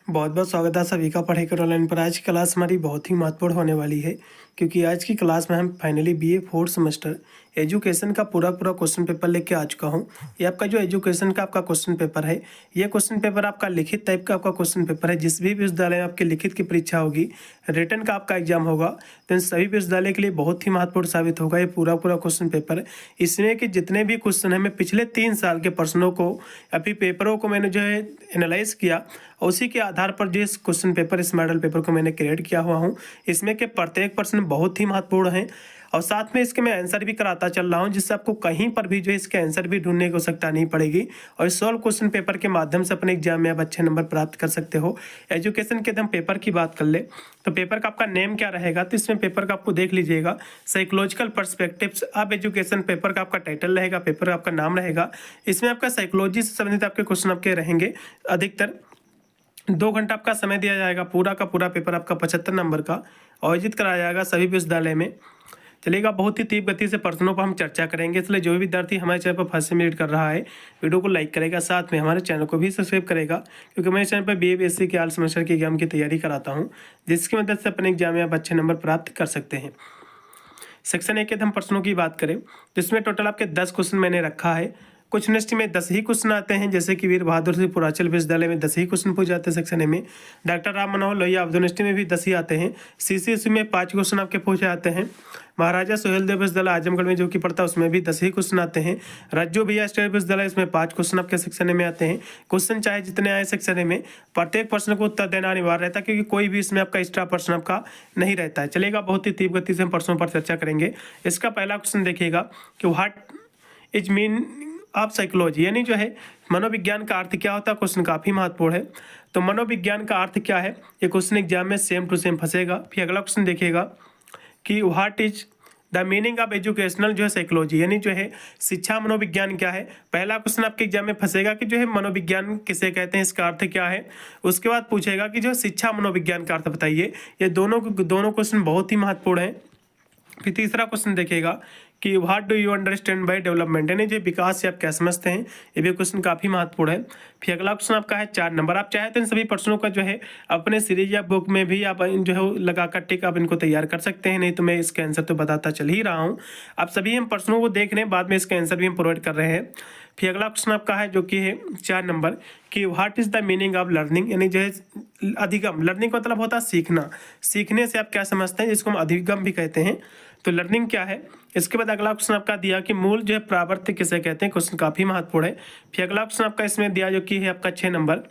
बहुत बहुत स्वागत है सभी का पढ़ाई करो ऑनलाइन पर। आज की क्लास हमारी बहुत ही महत्वपूर्ण होने वाली है, क्योंकि आज की क्लास में हम finally BA fourth semester education का पूरा क्वेश्चन पेपर लेके आ चुका हूँ। ये आपका जो एजुकेशन का आपका क्वेश्चन पेपर है, ये क्वेश्चन पेपर आपका लिखित टाइप का आपका क्वेश्चन पेपर है। जिस भी विश्वविद्यालय में आपकी लिखित की परीक्षा होगी, रिटन का आपका एग्जाम होगा, तो इन सभी विश्वविद्यालय के लिए बहुत ही महत्वपूर्ण साबित होगा ये पूरा क्वेश्चन पेपर। इसमें कि जितने भी क्वेश्चन है, मैं पिछले 3 साल के प्रश्नों को या फिर पेपरों को मैंने जो है एनालाइज किया, उसी के आधार पर जो इस क्वेश्चन पेपर, इस मॉडल पेपर को मैंने क्रिएट किया हुआ हूँ। इसमें के प्रत्येक प्रश्न बहुत ही महत्वपूर्ण है और साथ में इसके मैं आंसर भी कराता चल रहा हूँ, जिससे आपको कहीं पर भी जो है इसके आंसर भी ढूंढने की आवश्यकता नहीं पड़ेगी और इस 16 क्वेश्चन पेपर के माध्यम से अपने एग्जाम में आप अच्छे नंबर प्राप्त कर सकते हो। एजुकेशन के हम पेपर की बात कर ले तो पेपर का आपका नेम क्या रहेगा, तो इसमें पेपर का आपको देख लीजिएगा, psychological perspectives of education paper का आपका टाइटल रहेगा, पेपर का आपका नाम रहेगा। इसमें आपका साइकोलॉजी से संबंधित आपके क्वेश्चन आपके रहेंगे। अधिकतर 2 घंटा आपका समय दिया जाएगा। पूरा का पूरा पेपर आपका 75 नंबर का आयोजित कराया जाएगा सभी विश्वविद्यालय में। चलेगा, बहुत ही तीव्र गति से प्रश्नों पर हम चर्चा करेंगे, इसलिए जो भी विद्यार्थी हमारे चैनल पर फर्स्ट मिनट कर रहा है, वीडियो को लाइक करेगा, साथ में हमारे चैनल को भी सब्सक्राइब करेगा, क्योंकि मेरे चैनल पर बीए बीएससी के ऑल सेमेस्टर के एग्जाम की तैयारी कराता हूँ, जिसकी मदद से अपने एग्जाम में आप अच्छे नंबर प्राप्त कर सकते हैं। सेक्शन ए के हम प्रश्नों की बात करें तो इसमें टोटल आपके 10 क्वेश्चन मैंने रखा है। कुछ यूनिवर्सिटी में 10 ही क्वेश्चन आते हैं, जैसे कि वीर बहादुर सिंह पूर्वांचल विश्वविद्यालय में 10 ही क्वेश्चन पूछ जाते हैं सेक्शन ए में। डॉक्टर राम मनोहर लोहिया यूनिवर्सिटी में भी 10 ही आते हैं। सीसीएसई में 5 क्वेश्चन आपके पूछे जाते हैं। महाराजा सुहेलदेव विश्वविद्यालय आजमगढ़ में जो कि पड़ता है, उसमें भी 10 ही क्वेश्चन आते हैं। राज्यो भैया स्टेट विश्वविद्यालय, इसमें 5 क्वेश्चन आपके सेक्शन ए में आते हैं। क्वेश्चन चाहे जितने आए सेक्शन ए में, प्रत्येक प्रश्न को उत्तर देना अनिवार्य रहता है, क्योंकि कोई भी इसमें आपका एक्स्ट्रा प्रश्न आपका नहीं रहता है। चलेगा, बहुत ही तीव्र गति से हम प्रश्नों पर चर्चा करेंगे। इसका पहला क्वेश्चन देखिएगा कि what is mean of psychology, यानी जो है मनोविज्ञान का अर्थ क्या होता है। क्वेश्चन काफी महत्वपूर्ण है। तो मनोविज्ञान का अर्थ क्या है, ये क्वेश्चन एग्जाम में सेम टू सेम फंसेगा। फिर अगला क्वेश्चन देखिएगा कि what is the meaning of educational जो है साइकोलॉजी, यानी जो है शिक्षा मनोविज्ञान क्या है। पहला क्वेश्चन आपके एग्जाम में फंसेगा कि जो है मनोविज्ञान किसे कहते हैं, इसका अर्थ क्या है। उसके बाद पूछेगा कि जो है शिक्षा मनोविज्ञान का अर्थ बताइए। ये दोनों क्वेश्चन बहुत ही महत्वपूर्ण है। फिर तीसरा क्वेश्चन देखिएगा कि what do you understand by development, यानी जो विकास से आप क्या समझते हैं। ये भी क्वेश्चन काफी महत्वपूर्ण है। फिर अगला क्वेश्चन आपका है 4 नंबर। आप चाहे तो इन सभी प्रश्नों का जो है अपने सीरीज या बुक में भी आप जो है लगाकर टिक आप इनको तैयार कर सकते हैं, नहीं तो मैं इसके आंसर तो बताता चल ही रहा हूँ। आप सभी हम प्रश्नों को देख रहे हैं, बाद में इसके आंसर भी हम प्रोवाइड कर रहे हैं। फिर अगला क्वेश्चन आपका है जो कि है 4 नंबर कि what is the meaning of learning, यानी जो है अधिगम। लर्निंग का मतलब होता है सीखना, सीखने से आप क्या समझते हैं, जिसको हम अधिगम भी कहते हैं। तो लर्निंग क्या है। इसके बाद अगला क्वेश्चन आपका दिया कि मूल जो है प्रावर्त किसे कहते हैं। क्वेश्चन काफी महत्वपूर्ण है। फिर अगला क्वेश्चन आपका इसमें दिया जो कि है आपका 6 नंबर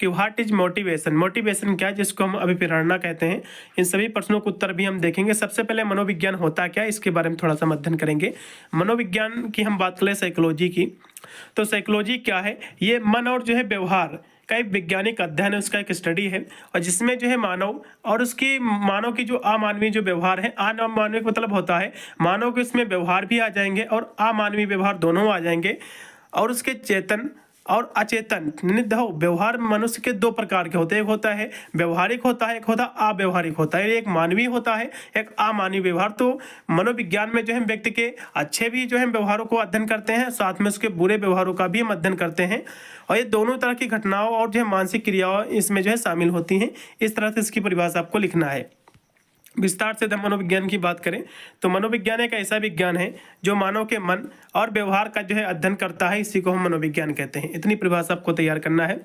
कि व्हाट इज मोटिवेशन। मोटिवेशन क्या है, जिसको हम अभिप्रेरणा कहते हैं। इन सभी प्रश्नों को उत्तर भी हम देखेंगे। सबसे पहले मनोविज्ञान होता क्या है, इसके बारे में थोड़ा सा अध्ययन करेंगे। मनोविज्ञान की हम बात करें साइकोलॉजी की, तो साइकोलॉजी क्या है, ये मन और जो है व्यवहार का एक वैज्ञानिक अध्ययन है, उसका एक स्टडी है, और जिसमें जो है मानव और उसकी मानव की जो अमानवीय जो व्यवहार है, अमानवीय मतलब होता है मानव के इसमें व्यवहार भी आ जाएंगे और अमानवीय व्यवहार दोनों आ जाएंगे, और उसके चेतन और अचेतन व्यवहार मनुष्य के 2 प्रकार के होते हैं। एक होता है व्यवहारिक होता है, एक होता है अव्यवहारिक होता है। एक मानवीय होता है, एक अमानवीय व्यवहार। तो मनोविज्ञान में जो है व्यक्ति के अच्छे भी जो है व्यवहारों को अध्ययन करते हैं, साथ में उसके बुरे व्यवहारों का भी हम अध्ययन करते हैं, और ये दोनों तरह की घटनाओं और जो है मानसिक क्रियाओं इसमें जो है शामिल होती हैं। इस तरह से इसकी परिभाषा आपको लिखना है। विस्तार से हम मनोविज्ञान की बात करें तो मनोविज्ञान एक ऐसा विज्ञान है जो मानव के मन और व्यवहार का जो है अध्ययन करता है, इसी को हम मनोविज्ञान कहते हैं। इतनी परिभाषा आपको तैयार करना है।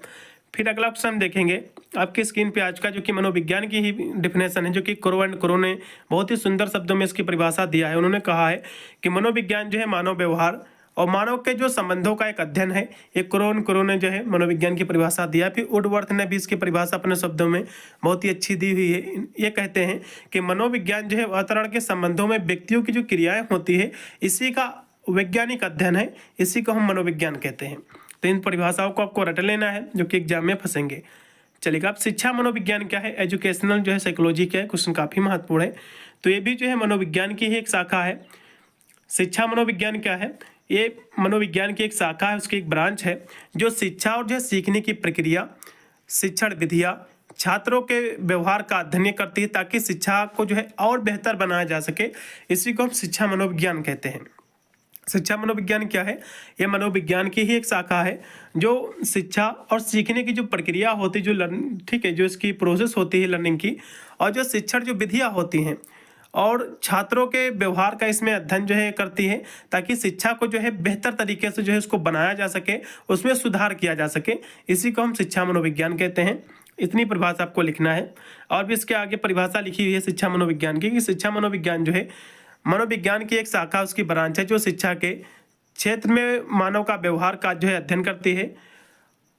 फिर अगला क्वेश्चन देखेंगे आपकी स्क्रीन पे आज का, जो कि मनोविज्ञान की ही डिफिनेशन है, जो कि क्रो एंड क्रो ने बहुत ही सुंदर शब्दों में इसकी परिभाषा दिया है। उन्होंने कहा है कि मनोविज्ञान जो है मानव व्यवहार और मानव के जो संबंधों का एक अध्ययन है। ये क्रो ने जो है मनोविज्ञान की परिभाषा दिया। फिर वुडवर्थ ने भी इसकी परिभाषा अपने शब्दों में बहुत ही अच्छी दी हुई है। ये कहते हैं कि मनोविज्ञान जो है वातावरण के संबंधों में व्यक्तियों की जो क्रियाएं होती है, इसी का वैज्ञानिक अध्ययन है, इसी को हम मनोविज्ञान कहते हैं। तो इन परिभाषाओं को आपको रट लेना है, जो कि एग्जाम में फंसेंगे। चलिएगा, अब शिक्षा मनोविज्ञान क्या है, एजुकेशनल जो है साइकोलॉजी क्या है, क्वेश्चन काफी महत्वपूर्ण है। तो ये भी जो है मनोविज्ञान की ही एक शाखा है। शिक्षा मनोविज्ञान क्या है, ये मनोविज्ञान की एक शाखा है, उसकी एक ब्रांच है, जो शिक्षा और जो है सीखने की प्रक्रिया, शिक्षण विधियाँ, छात्रों के व्यवहार का अध्ययन करती है, ताकि शिक्षा को जो है और बेहतर बनाया जा सके। इसी को हम शिक्षा मनोविज्ञान कहते हैं। शिक्षा मनोविज्ञान क्या है? ये मनोविज्ञान की ही एक शाखा है जो शिक्षा और सीखने की जो प्रक्रिया होती है, जो लर्न ठीक है, जो इसकी प्रोसेस होती है लर्निंग की, और जो शिक्षण जो विधियाँ होती हैं और छात्रों के व्यवहार का इसमें अध्ययन जो है करती है, ताकि शिक्षा को जो है बेहतर तरीके से जो है उसको बनाया जा सके, उसमें सुधार किया जा सके। इसी को हम शिक्षा मनोविज्ञान कहते हैं। इतनी परिभाषा आपको लिखना है। और भी इसके आगे परिभाषा लिखी हुई है शिक्षा मनोविज्ञान की, कि शिक्षा मनोविज्ञान जो है मनोविज्ञान की एक शाखा, उसकी ब्रांच है जो शिक्षा के क्षेत्र में मानव का व्यवहार का जो है अध्ययन करती है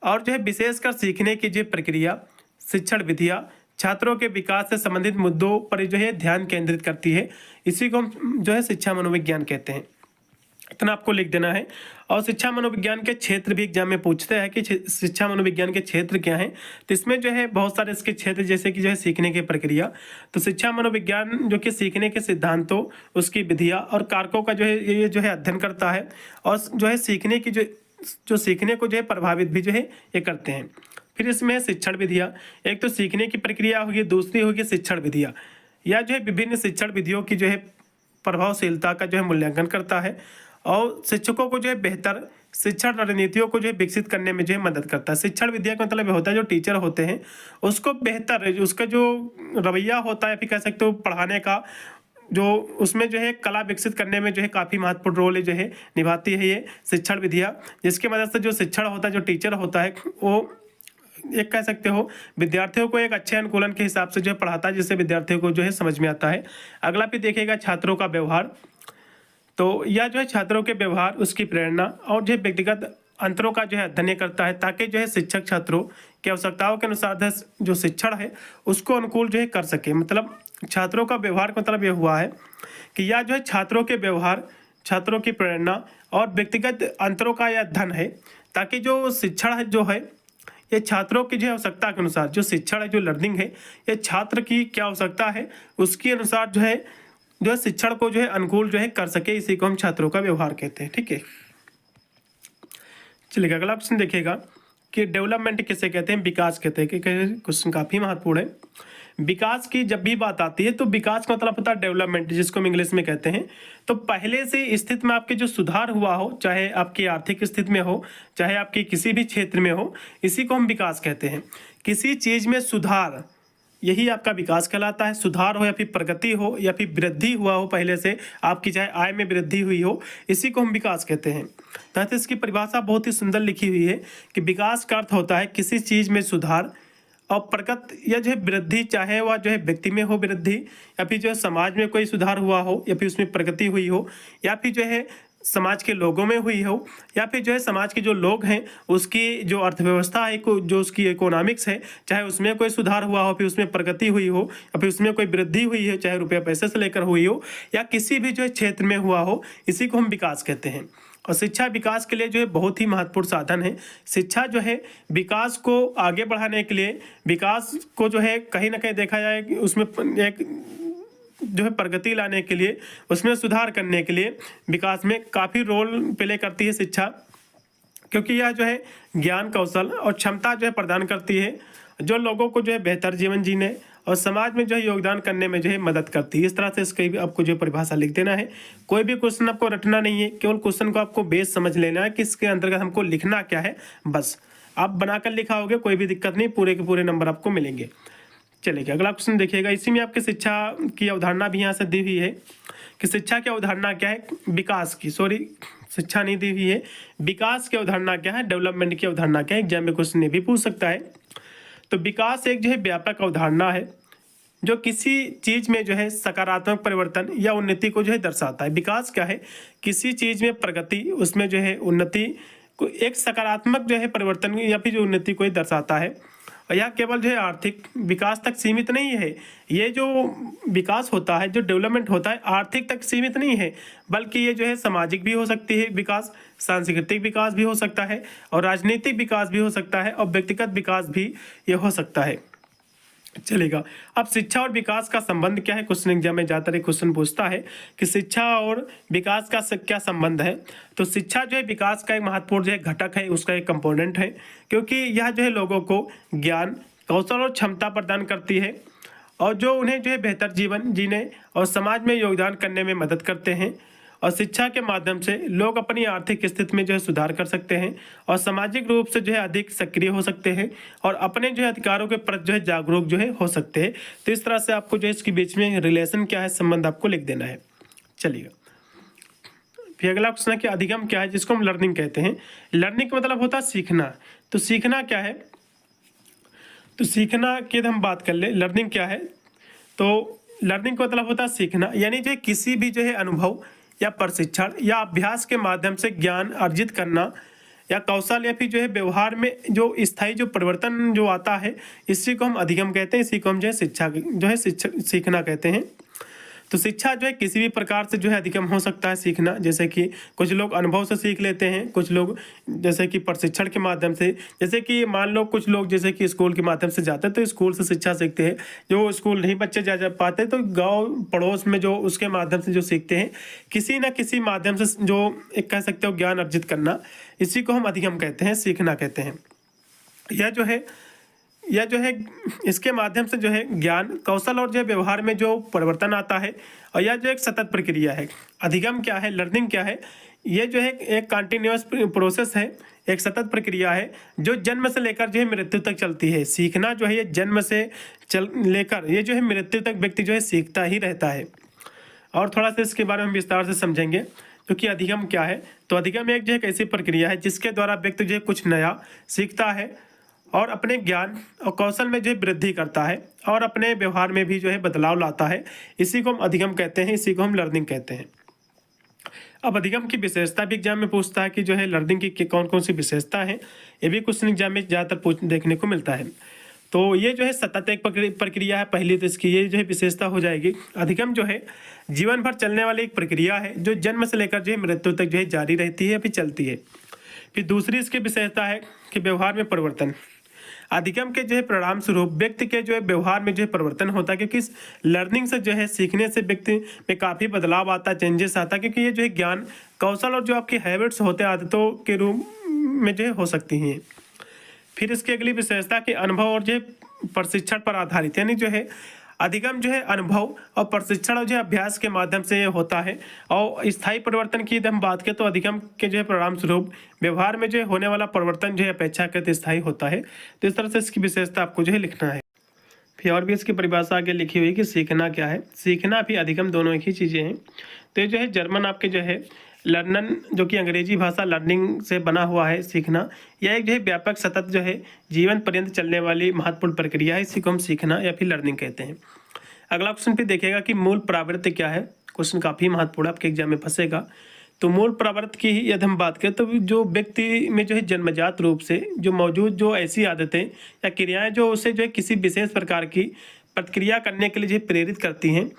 और जो है विशेषकर सीखने की जो प्रक्रिया, शिक्षण विधियाँ, छात्रों के विकास से संबंधित मुद्दों पर जो है ध्यान केंद्रित करती है। इसी को हम जो है शिक्षा मनोविज्ञान कहते हैं। इतना आपको लिख देना है। और शिक्षा मनोविज्ञान के क्षेत्र भी एग्जाम में पूछते हैं कि शिक्षा मनोविज्ञान के क्षेत्र क्या हैं। तो इसमें जो है बहुत सारे इसके क्षेत्र, जैसे कि जो है सीखने की प्रक्रिया, तो शिक्षा मनोविज्ञान जो कि सीखने के सिद्धांतों, उसकी विधियाँ और कारकों का जो है ये जो है अध्ययन करता है और जो है सीखने की जो सीखने को जो है प्रभावित भी जो है ये करते हैं। फिर इसमें शिक्षण विधियाँ, एक तो सीखने की प्रक्रिया होगी, दूसरी होगी शिक्षण विधियाँ। या जो है विभिन्न शिक्षण विधियों की जो है प्रभावशीलता का जो है मूल्यांकन करता है और शिक्षकों को जो है बेहतर शिक्षण रणनीतियों को जो है विकसित करने में जो है मदद करता है। शिक्षण विद्या का मतलब होता है जो टीचर होते हैं उसको बेहतर, उसका जो रवैया होता है, फिर कह सकते हो पढ़ाने का, जो उसमें जो है कला विकसित करने में जो है काफ़ी महत्वपूर्ण रोल जो है निभाती है ये शिक्षण विधियाँ, जिसकी मदद से जो शिक्षण होता है, जो टीचर होता है, वो एक कह सकते हो विद्यार्थियों को एक अच्छे अनुकूलन के हिसाब से जो है पढ़ाता है, जिससे विद्यार्थियों को जो है समझ में आता है। अगला भी देखिएगा छात्रों का व्यवहार। तो यह जो है छात्रों के व्यवहार, उसकी प्रेरणा और जो है व्यक्तिगत अंतरों का जो है अध्ययन करता है, ताकि जो है शिक्षक छात्रों की आवश्यकताओं के अनुसार जो शिक्षण है उसको अनुकूल जो है कर सके। मतलब छात्रों का व्यवहार का मतलब यह हुआ है कि यह जो है छात्रों के व्यवहार, छात्रों की प्रेरणा और व्यक्तिगत अंतरों का यह अध्ययन है, ताकि जो शिक्षण है जो है ये छात्रों की जो आवश्यकता के अनुसार, जो शिक्षण है, जो लर्निंग है, ये छात्र की क्या आवश्यकता है उसके अनुसार जो है शिक्षण को जो है अनुकूल जो है कर सके। इसी को हम छात्रों का व्यवहार कहते हैं। ठीक है, चलिए अगला क्वेश्चन देखिएगा कि डेवलपमेंट किसे कहते हैं? विकास कहते हैं। कि क्वेश्चन काफ़ी महत्वपूर्ण है। विकास की जब भी बात आती है तो विकास का मतलब होता है डेवलपमेंट, जिसको हम इंग्लिश में कहते हैं। तो पहले से स्थिति में आपके जो सुधार हुआ हो, चाहे आपकी आर्थिक स्थिति में हो, चाहे आपकी किसी भी क्षेत्र में हो, इसी को हम विकास कहते हैं। किसी चीज़ में सुधार, यही आपका विकास कहलाता है। सुधार हो या फिर प्रगति हो या फिर वृद्धि हुआ हो, पहले से आपकी चाहे आय में वृद्धि हुई हो, इसी को हम विकास कहते हैं। तथा इसकी परिभाषा बहुत ही सुंदर लिखी हुई है कि विकास का अर्थ होता है किसी चीज़ में सुधार और प्रगति या जो है वृद्धि, चाहे वह जो है व्यक्ति में हो वृद्धि, या फिर जो है समाज में कोई सुधार हुआ हो, या फिर उसमें प्रगति हुई हो, या फिर जो है समाज के लोगों में हुई हो, या फिर जो है समाज के जो लोग हैं उसकी जो अर्थव्यवस्था है, जो उसकी इकोनॉमिक्स है, चाहे उसमें कोई सुधार हुआ हो, फिर उसमें प्रगति हुई हो, या फिर उसमें कोई वृद्धि हुई है, चाहे रुपया पैसे से लेकर हुई हो, या किसी भी जो है क्षेत्र में हुआ हो, इसी को हम विकास कहते हैं। और शिक्षा विकास के लिए जो है बहुत ही महत्वपूर्ण साधन है। शिक्षा जो है विकास को आगे बढ़ाने के लिए, विकास को जो है कहीं ना कहीं देखा जाए कि उसमें एक जो है प्रगति लाने के लिए, उसमें सुधार करने के लिए विकास में काफ़ी रोल प्ले करती है शिक्षा, क्योंकि यह जो है ज्ञान, कौशल और क्षमता जो है प्रदान करती है, जो लोगों को जो है बेहतर जीवन जीने और समाज में जो है योगदान करने में जो है मदद करती है। इस तरह से इसकी भी आपको जो परिभाषा लिख देना है। कोई भी क्वेश्चन आपको रटना नहीं है, केवल क्वेश्चन को आपको बेस समझ लेना है कि इसके अंतर्गत हमको लिखना क्या है, बस आप बनाकर लिखा होगे, कोई भी दिक्कत नहीं, पूरे के पूरे नंबर आपको मिलेंगे। चलिए अगला क्वेश्चन देखिएगा। इसी में आपकी शिक्षा की अवधारणा भी यहाँ से दी हुई है कि शिक्षा की अवधारणा क्या है, विकास की, सॉरी शिक्षा नहीं दी हुई है, विकास की अवधारणा क्या है, डेवलपमेंट की अवधारणा क्या है। एग्जाम में क्वेश्चन ये भी पूछ सकता है। तो विकास एक जो है व्यापक अवधारणा है जो किसी चीज़ में जो है सकारात्मक परिवर्तन या उन्नति को जो है दर्शाता है। विकास क्या है? किसी चीज़ में प्रगति, उसमें जो है उन्नति को, एक सकारात्मक जो है परिवर्तन या फिर जो उन्नति को ही दर्शाता है। और यह केवल जो है आर्थिक विकास तक सीमित नहीं है। ये जो विकास होता है, जो डेवलपमेंट होता है, आर्थिक तक सीमित नहीं है, बल्कि ये जो है सामाजिक भी हो सकती है विकास, सांस्कृतिक विकास भी हो सकता है, और राजनीतिक विकास भी हो सकता है, और व्यक्तिगत विकास भी ये हो सकता है। चलेगा। अब शिक्षा और विकास का संबंध क्या है? क्वेश्चन एग्जाम में ज़्यादातर एक क्वेश्चन पूछता है कि शिक्षा और विकास का क्या संबंध है। तो शिक्षा जो है विकास का एक महत्वपूर्ण जो है घटक है, उसका एक कंपोनेंट है, क्योंकि यह जो है लोगों को ज्ञान, कौशल और क्षमता प्रदान करती है, और जो उन्हें जो है बेहतर जीवन जीने और समाज में योगदान करने में मदद करते हैं। और शिक्षा के माध्यम से लोग अपनी आर्थिक स्थिति में जो है सुधार कर सकते हैं और सामाजिक रूप से जो है अधिक सक्रिय हो सकते हैं और अपने जो है अधिकारों के प्रति जो है जागरूक जो है हो सकते हैं। तो इस तरह से आपको जो है इसके बीच में रिलेशन क्या है, संबंध आपको लिख देना है। चलिएगा, फिर अगला क्वेश्चन है कि अधिगम क्या है, जिसको हम लर्निंग कहते हैं। लर्निंग का मतलब होता है सीखना। तो सीखना क्या है, तो सीखना की हम बात कर ले, लर्निंग क्या है। तो लर्निंग का मतलब होता है सीखना, यानी जो किसी भी जो है अनुभव या प्रशिक्षण या अभ्यास के माध्यम से ज्ञान अर्जित करना या कौशल या फिर जो है व्यवहार में जो स्थायी जो परिवर्तन जो आता है, इसी को हम अधिगम कहते हैं। इसी को हम जो है शिक्षा जो है सीखना कहते हैं। तो शिक्षा जो है किसी भी प्रकार से जो है अधिगम हो सकता है सीखना, जैसे कि कुछ लोग अनुभव से सीख लेते हैं, कुछ लोग जैसे कि प्रशिक्षण के माध्यम से, जैसे कि मान लो कुछ लोग जैसे कि स्कूल के माध्यम से जाते हैं तो स्कूल से शिक्षा सीखते हैं। जो स्कूल नहीं बच्चे जा पाते तो गांव पड़ोस में जो उसके माध्यम से जो सीखते हैं, किसी न किसी माध्यम से जो एक कह सकते हो ज्ञान अर्जित करना, इसी को हम अधिगम कहते हैं, सीखना कहते हैं। यह जो है इसके माध्यम से जो है ज्ञान कौशल और जो है व्यवहार में जो परिवर्तन आता है, और यह जो एक सतत प्रक्रिया है। अधिगम क्या है, लर्निंग क्या है, ये जो है एक कंटिन्यूअस प्रोसेस है, एक सतत प्रक्रिया है जो जन्म से लेकर जो है मृत्यु तक चलती है। सीखना जो है ये जन्म से लेकर ये जो है मृत्यु तक व्यक्ति जो है सीखता ही रहता है। और थोड़ा सा इसके बारे में विस्तार से समझेंगे। क्योंकि अधिगम क्या है, तो अधिगम एक जो है ऐसी प्रक्रिया है जिसके द्वारा व्यक्ति जो है कुछ नया सीखता है और अपने ज्ञान और कौशल में जो है वृद्धि करता है और अपने व्यवहार में भी जो है बदलाव लाता है। इसी को हम अधिगम कहते हैं, इसी को हम लर्निंग कहते हैं। अब अधिगम की विशेषता भी एग्जाम में पूछता है कि जो है लर्निंग की कौन कौन सी विशेषता है, ये भी क्वेश्चन एग्जाम में ज़्यादातर देखने को मिलता है। तो ये जो है सतत एक प्रक्रिया है पहली, तो इसकी ये जो है विशेषता हो जाएगी। अधिगम जो है जीवन भर चलने वाली एक प्रक्रिया है जो जन्म से लेकर जो है मृत्यु तक जो है जारी रहती है, फिर चलती है। फिर दूसरी इसकी विशेषता है कि व्यवहार में परिवर्तन। अधिगम के जो है परिणाम स्वरूप व्यक्ति के जो है व्यवहार में जो है परिवर्तन होता है, क्योंकि इस लर्निंग से जो है सीखने से व्यक्ति में काफ़ी बदलाव आता है, चेंजेस आता है, क्योंकि ये जो है ज्ञान कौशल और जो आपकी हैबिट्स होते हैं आदतों के रूप में जो है हो सकती हैं। फिर इसकी अगली विशेषता के अनुभव और जो है प्रशिक्षण पर आधारित, यानी जो है अधिगम जो है अनुभव और प्रशिक्षण और जो है अभ्यास के माध्यम से होता है। और स्थायी परिवर्तन की यदि हम बात करें तो अधिगम के जो है परिणाम स्वरूप व्यवहार में जो है होने वाला परिवर्तन जो है अपेक्षाकृत स्थायी होता है। तो इस तरह से इसकी विशेषता आपको जो है लिखना है। फिर और भी इसकी परिभाषा आगे लिखी हुई कि सीखना क्या है। सीखना भी अधिगम दोनों एक ही चीज़ें हैं। तो ये जो है जर्मन आपके जो है लर्नन, जो कि अंग्रेजी भाषा लर्निंग से बना हुआ है सीखना, यह एक जो है व्यापक सतत जो है जीवन पर्यंत चलने वाली महत्वपूर्ण प्रक्रिया है। इसी को हम सीखना या फिर लर्निंग कहते हैं। अगला क्वेश्चन पे देखिएगा कि मूल प्रवृत्ति क्या है। क्वेश्चन काफ़ी महत्वपूर्ण आपके एग्जाम में फंसेगा। तो मूल प्रवृत्ति की यदि हम बात करें तो जो व्यक्ति में जो है जन्मजात रूप से जो मौजूद जो ऐसी आदतें या क्रियाएं जो उसे जो है किसी विशेष प्रकार की प्रतिक्रिया करने के लिए जो है प्रेरित करती हैं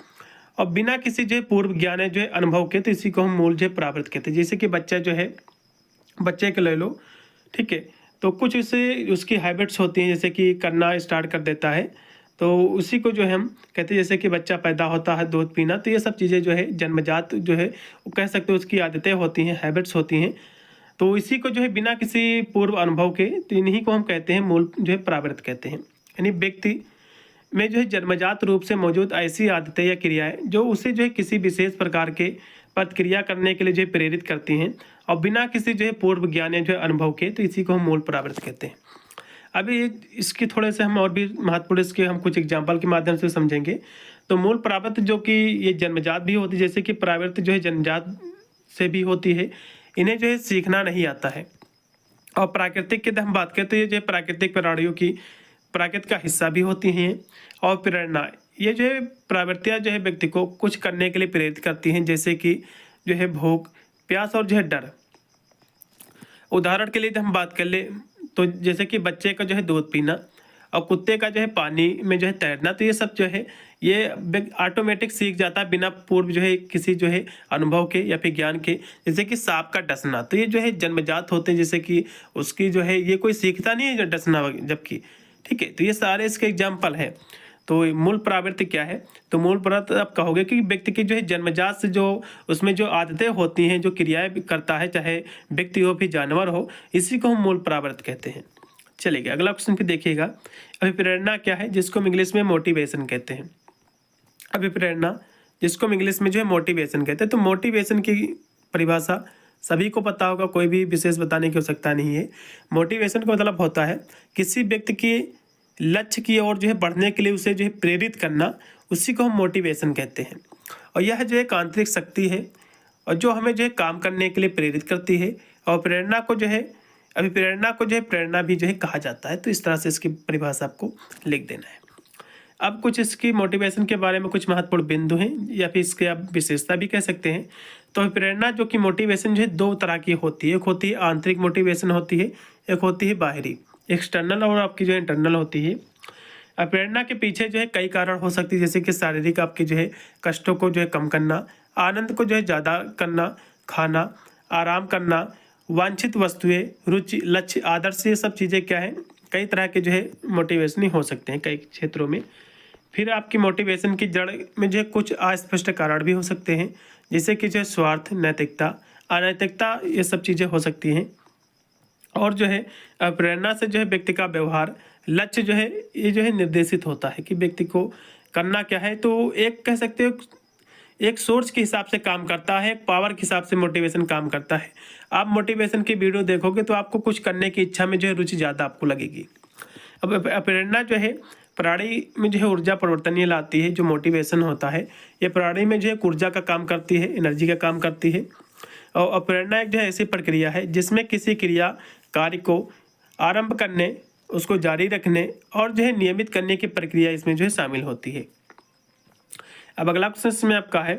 और बिना किसी जो है पूर्व ज्ञान है जो है अनुभव के, तो इसी को हम मूल जो है प्रवृत्ति कहते हैं। जैसे कि बच्चा जो है, बच्चे को ले लो, ठीक है, तो कुछ उसकी हैबिट्स होती हैं, जैसे कि करना स्टार्ट कर देता है, तो उसी को जो है हम कहते हैं। जैसे कि बच्चा पैदा होता है, दूध पीना, तो ये सब चीज़ें जो है जन्मजात जो है वो कह सकते हो उसकी आदतें होती हैं, हैबिट्स होती हैं। तो इसी को जो है बिना किसी पूर्व अनुभव के, तो इन्हीं को हम कहते हैं मूल जो है प्रवृत्ति कहते हैं। यानी व्यक्ति में जो है जन्मजात रूप से मौजूद ऐसी आदतें या क्रियाएं जो उसे जो है किसी विशेष प्रकार के प्रतिक्रिया करने के लिए जो है प्रेरित करती हैं और बिना किसी जो है पूर्व ज्ञान या जो है अनुभव के, तो इसी को हम मूल प्रवृत्ति कहते हैं। अभी इसके थोड़े से हम और भी महत्वपूर्ण इसके हम कुछ एग्जाम्पल के माध्यम से समझेंगे। तो मूल प्रवृत्ति जो कि ये जन्मजात भी होती है, जैसे कि प्रवृत्ति जो है जन्मजात से भी होती है, इन्हें जो है सीखना नहीं आता है। और प्राकृतिक की हम बात करें तो ये जो है प्राकृतिक प्राणियों की प्रकृति का हिस्सा भी होती हैं। और प्रेरणा, ये जो है प्रवृत्तियाँ जो है व्यक्ति को कुछ करने के लिए प्रेरित करती हैं, जैसे कि जो है भूख, प्यास और जो है डर। उदाहरण के लिए हम बात कर ले तो जैसे कि बच्चे का जो है दूध पीना और कुत्ते का जो है पानी में जो है तैरना, तो ये सब जो है ये ऑटोमेटिक सीख जाता है बिना पूर्व जो है किसी जो है अनुभव के या फिर ज्ञान के। जैसे कि सांप का डसना, तो ये जो है जन्मजात होते हैं, जैसे कि उसकी जो है ये कोई सीखता नहीं है जो डसना, जबकि ठीक है। तो ये सारे इसके एग्जाम्पल है। तो मूल प्रवृत्ति क्या है, तो मूल प्रवृत्ति आप कहोगे कि व्यक्ति की जो है जन्मजात से जो उसमें जो आदतें होती हैं, जो क्रियाएं करता है, चाहे व्यक्ति हो फिर जानवर हो, इसी को हम मूल प्रवृत्ति कहते हैं। चलिए अगला क्वेश्चन फिर देखिएगा। अभिप्रेरणा क्या है, जिसको हम इंग्लिश में मोटिवेशन कहते हैं। अभिप्रेरणा जिसको हम इंग्लिश में जो है मोटिवेशन कहते हैं। तो मोटिवेशन की परिभाषा सभी को पता होगा, कोई भी विशेष बताने की आवश्यकता नहीं है। मोटिवेशन का मतलब होता है किसी व्यक्ति के लक्ष्य की ओर जो है बढ़ने के लिए उसे जो है प्रेरित करना, उसी को हम मोटिवेशन कहते हैं। और यह जो एक आंतरिक शक्ति है और जो हमें जो है काम करने के लिए प्रेरित करती है। और प्रेरणा को जो है अभिप्रेरणा को जो है प्रेरणा भी जो है कहा जाता है। तो इस तरह से इसकी परिभाषा आपको लिख देना है। अब कुछ इसकी मोटिवेशन के बारे में कुछ महत्वपूर्ण बिंदु हैं या फिर इसके आप विशेषता भी कह सकते हैं। तो प्रेरणा जो कि मोटिवेशन जो है दो तरह की होती है। एक होती है आंतरिक मोटिवेशन होती है, एक होती है बाहरी, एक्सटर्नल और आपकी जो है इंटरनल होती है। अब प्रेरणा के पीछे जो है कई कारण हो सकते हैं, जैसे कि शारीरिक आपके जो है कष्टों को जो है कम करना, आनंद को जो है ज़्यादा करना, खाना, आराम करना, वांछित वस्तुएं, रुचि, लक्ष्य, आदर्श, ये सब चीज़ें क्या है, कई तरह के जो है मोटिवेशन ही हो सकते हैं कई क्षेत्रों में। फिर आपकी मोटिवेशन की जड़ में जो है कुछ अस्पष्ट कारण भी हो सकते हैं, जैसे कि जो है स्वार्थ, नैतिकता, अनैतिकता, ये सब चीज़ें हो सकती हैं। और जो है प्रेरणा से जो है व्यक्ति का व्यवहार, लक्ष्य जो है ये जो है निर्देशित होता है कि व्यक्ति को करना क्या है। तो एक कह सकते हो एक सोर्स के हिसाब से काम करता है, एक पावर के हिसाब से मोटिवेशन काम करता है। आप मोटिवेशन की वीडियो देखोगे तो आपको कुछ करने की इच्छा में जो है रुचि ज़्यादा आपको लगेगी। अब प्रेरणा जो है प्राणी में जो है ऊर्जा परिवर्तनीय लाती है। जो मोटिवेशन होता है ये प्राणी में जो है ऊर्जा का काम करती है, एनर्जी का काम करती है। और प्रेरणा एक जो है ऐसी प्रक्रिया है जिसमें किसी क्रिया कार्य को आरंभ करने, उसको जारी रखने और जो है नियमित करने की प्रक्रिया इसमें जो है शामिल होती है। अब अगला क्वेश्चन इसमें आपका है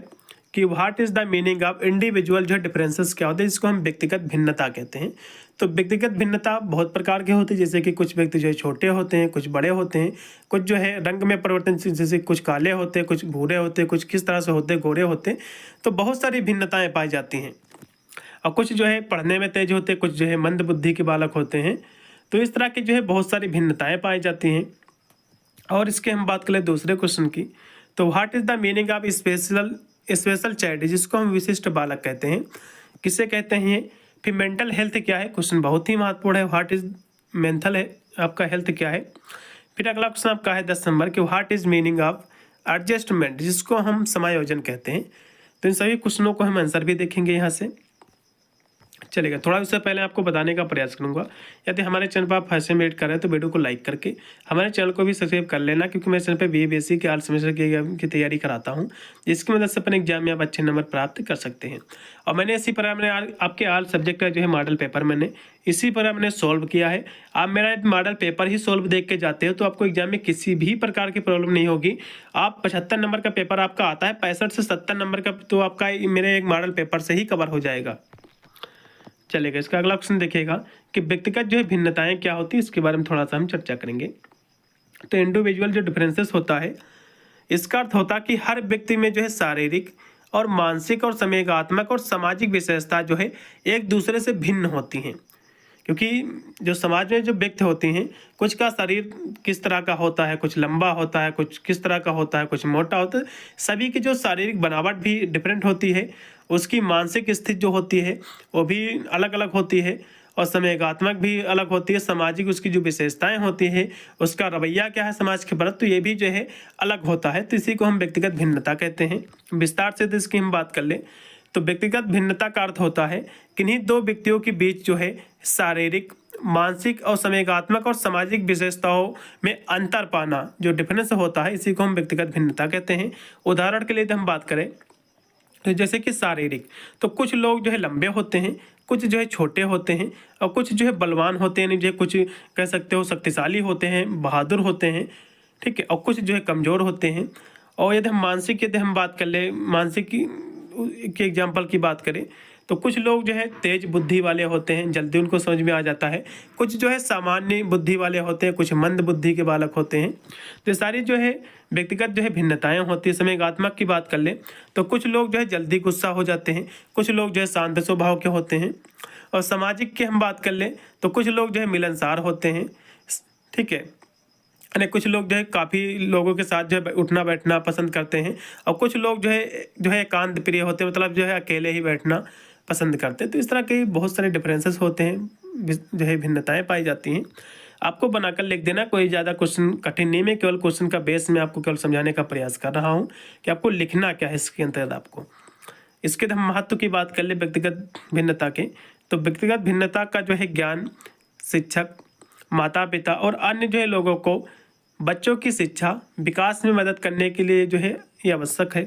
कि what is the meaning of individual जो है डिफरेंसेस क्या होते हैं, जिसको हम व्यक्तिगत भिन्नता कहते हैं। तो व्यक्तिगत भिन्नता बहुत प्रकार के होते हैं, जैसे कि कुछ व्यक्ति जो है छोटे होते हैं, कुछ बड़े होते हैं, कुछ जो है रंग में परिवर्तन, जैसे कुछ काले होते हैं, कुछ भूरे होते हैं, कुछ किस तरह से होते हैं, गोरे होते हैं। तो बहुत सारी भिन्नताएं पाई जाती हैं। और कुछ जो है पढ़ने में तेज होते हैं, कुछ जो है मंद बुद्धि के बालक होते हैं। तो इस तरह की जो है बहुत सारी भिन्नताएं पाई जाती हैं। और इसके हम बात करें दूसरे क्वेश्चन की, तो what is the meaning of special child, जिसको हम विशिष्ट बालक कहते हैं, किसे कहते हैं। फिर मेंटल हेल्थ क्या है, क्वेश्चन बहुत ही महत्वपूर्ण है, व्हाट इज मेंटल है आपका हेल्थ क्या है। फिर अगला क्वेश्चन आपका है 10 नंबर कि what is meaning of adjustment, जिसको हम समायोजन कहते हैं। तो इन सभी क्वेश्चनों को हम आंसर भी देखेंगे यहाँ से, चलेगा। थोड़ा उससे पहले आपको बताने का प्रयास करूंगा, यदि हमारे चैनल पर आप फर्स्ट टाइम विजिट कर रहे हैं तो वीडियो को लाइक करके हमारे चैनल को भी सब्सक्राइब कर लेना, क्योंकि मैं चैनल पे बीए बेसिक के ऑल सेमेस्टर की तैयारी कराता हूं, जिसकी मदद से अपने एग्जाम में आप अच्छे नंबर प्राप्त कर सकते हैं। और मैंने इसी पर मैंने आपके ऑल सब्जेक्ट का जो है मॉडल पेपर मैंने इसी पर मैंने सॉल्व किया है। आप मेरा मॉडल पेपर ही सॉल्व देख के जाते हो तो आपको एग्जाम में किसी भी प्रकार की प्रॉब्लम नहीं होगी। आप 75 नंबर का पेपर आपका आता है, 65 से 70 नंबर का तो आपका मेरे एक मॉडल पेपर से ही कवर हो जाएगा। चलेगा। इसका अगला क्वेश्चन देखिएगा कि व्यक्तिगत जो है भिन्नताएं क्या होती है, इसके बारे में थोड़ा सा हम चर्चा करेंगे। तो इंडिविजुअल जो डिफरेंसेस होता है, इसका अर्थ होता है कि हर व्यक्ति में जो है शारीरिक और मानसिक और संवेगात्मक और सामाजिक विशेषता जो है एक दूसरे से भिन्न होती हैं। क्योंकि जो समाज में जो व्यक्ति होते हैं, कुछ का शरीर किस तरह का होता है, कुछ लंबा होता है, कुछ किस तरह का होता है, कुछ मोटा होता है। सभी की जो शारीरिक बनावट भी डिफरेंट होती है, उसकी मानसिक स्थिति जो होती है वो भी अलग अलग होती है और संवेगात्मक भी अलग होती है। सामाजिक उसकी जो विशेषताएं होती है, उसका रवैया क्या है समाज के प्रति, तो ये भी जो है अलग होता है। तो इसी को हम व्यक्तिगत भिन्नता कहते हैं। विस्तार से तो इसकी हम बात कर लें तो व्यक्तिगत भिन्नता का अर्थ होता है किन्हीं दो व्यक्तियों के बीच जो है शारीरिक, मानसिक और संवेगात्मक और सामाजिक विशेषताओं में अंतर पाना, जो डिफरेंस होता है, इसी को हम व्यक्तिगत भिन्नता कहते हैं। उदाहरण के लिए हम बात करें तो जैसे कि शारीरिक, तो कुछ लोग जो है लंबे होते हैं, कुछ जो है छोटे होते हैं और कुछ जो है बलवान होते हैं, जो कुछ कह सकते हो शक्तिशाली होते हैं, बहादुर होते हैं, ठीक है, और कुछ जो है कमज़ोर होते हैं। और यदि हम बात कर ले, मानसिक के एग्जाम्पल की बात करें तो कुछ लोग जो है तेज बुद्धि वाले होते हैं, जल्दी उनको समझ में आ जाता है। कुछ जो है सामान्य बुद्धि वाले होते हैं, कुछ मंद बुद्धि के बालक होते हैं। तो सारी जो है व्यक्तिगत जो है भिन्नताएं होती है। संवेगात्मक की बात कर ले तो कुछ लोग जो है जल्दी गुस्सा हो जाते हैं, कुछ लोग जो है शांत स्वभाव के होते हैं। और सामाजिक की हम बात कर ले तो कुछ लोग जो है मिलनसार होते हैं, ठीक है, यानी कुछ लोग जो है काफ़ी लोगों के साथ जो है उठना बैठना पसंद करते हैं और कुछ लोग जो है एकांत प्रिय होते हैं, मतलब जो है अकेले ही बैठना पसंद करते हैं। तो इस तरह के बहुत सारे डिफरेंसेस होते हैं, जो है भिन्नताएं पाई जाती हैं। आपको बनाकर लिख देना, कोई ज़्यादा क्वेश्चन कठिन नहीं, मैं केवल क्वेश्चन का बेस में आपको केवल समझाने का प्रयास कर रहा हूँ कि आपको लिखना क्या है इसके अंतर्गत आपको। इसके हम महत्व की बात कर ले व्यक्तिगत भिन्नता के, तो व्यक्तिगत भिन्नता का जो है ज्ञान शिक्षक, माता पिता और अन्य जो है लोगों को बच्चों की शिक्षा विकास में मदद करने के लिए जो है ये आवश्यक है।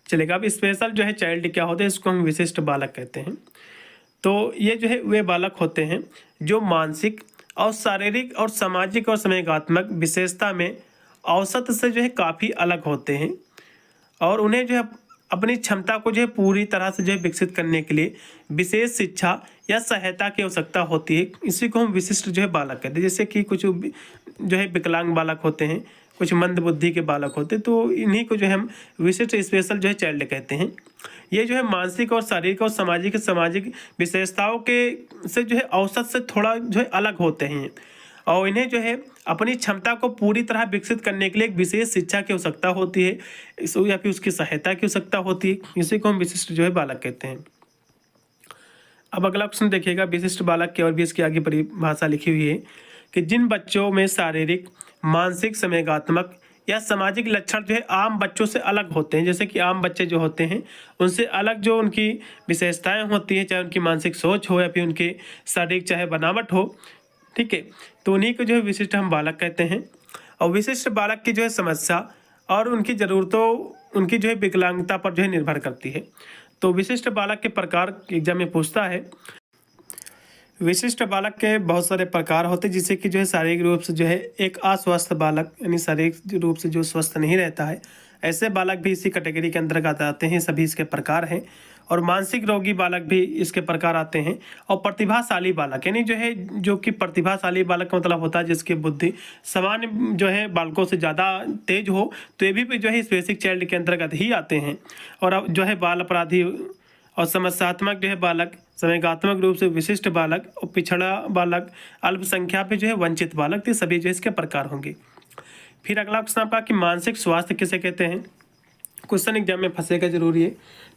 चलेगा। अब स्पेशल जो है चाइल्ड क्या होते हैं, इसको हम विशिष्ट बालक कहते हैं। तो ये जो है वे बालक होते हैं जो मानसिक और शारीरिक और सामाजिक और संवेगात्मक विशेषता में औसत से जो है काफ़ी अलग होते हैं और उन्हें जो है अपनी क्षमता को जो है पूरी तरह से जो है विकसित करने के लिए विशेष शिक्षा या सहायता की आवश्यकता होती है। इसी को हम विशिष्ट जो है बालक कहते हैं। जैसे कि कुछ जो है विकलांग बालक होते हैं, कुछ मंद बुद्धि के बालक होते हैं, तो इन्हीं को जो है हम विशिष्ट स्पेशल जो है चाइल्ड कहते हैं। ये जो है मानसिक और शारीरिक और सामाजिक विशेषताओं के से जो है औसत से थोड़ा जो है अलग होते हैं और इन्हें जो है अपनी क्षमता को पूरी तरह विकसित करने के लिए एक विशेष शिक्षा की आवश्यकता होती है या फिर उसकी सहायता की आवश्यकता होती है। इसी को हम विशिष्ट जो है बालक कहते हैं। अब अगला क्वेश्चन देखिएगा, विशिष्ट बालक की और भी इसकी आगे परिभाषा लिखी हुई है कि जिन बच्चों में शारीरिक, मानसिक, संवेगात्मक या सामाजिक लक्षण जो है आम बच्चों से अलग होते हैं। जैसे कि आम बच्चे जो होते हैं उनसे अलग जो उनकी विशेषताएं होती हैं, चाहे उनकी मानसिक सोच हो या फिर उनके शारीरिक चाहे बनावट हो, ठीक है, तो उन्हीं को जो है विशिष्ट हम बालक कहते हैं। और विशिष्ट बालक की जो है समस्या और उनकी ज़रूरतों, उनकी जो है विकलांगता पर जो है निर्भर करती है। तो विशिष्ट बालक के प्रकार एग्जाम में पूछता है। विशिष्ट बालक के बहुत सारे प्रकार होते हैं, जिससे कि जो है शारीरिक रूप से जो है एक अस्वस्थ बालक, यानी शारीरिक रूप से जो स्वस्थ नहीं रहता है, ऐसे बालक भी इसी कैटेगरी के अंतर्गत आते हैं। सभी इसके प्रकार हैं। और मानसिक रोगी बालक भी इसके प्रकार आते हैं। और प्रतिभाशाली बालक, यानी जो है जो कि प्रतिभाशाली बालक का मतलब होता है जिसकी बुद्धि सामान्य जो है बालकों से ज़्यादा तेज हो, तो ये भी जो है इस बेसिक चाइल्ड के अंतर्गत ही आते हैं। और अब जो है बाल अपराधी और समस्यात्मक जो है बालक, संवेगात्मक रूप से विशिष्ट बालक और पिछड़ा बालक, अल्पसंख्या पे जो है वंचित बालक, तो सभी जो इसके प्रकार होंगे। फिर अगला क्वेश्चन आपका कि मानसिक स्वास्थ्य किसे कहते हैं। क्वेश्चन एग्जाम में फंसेगा जरूरी है।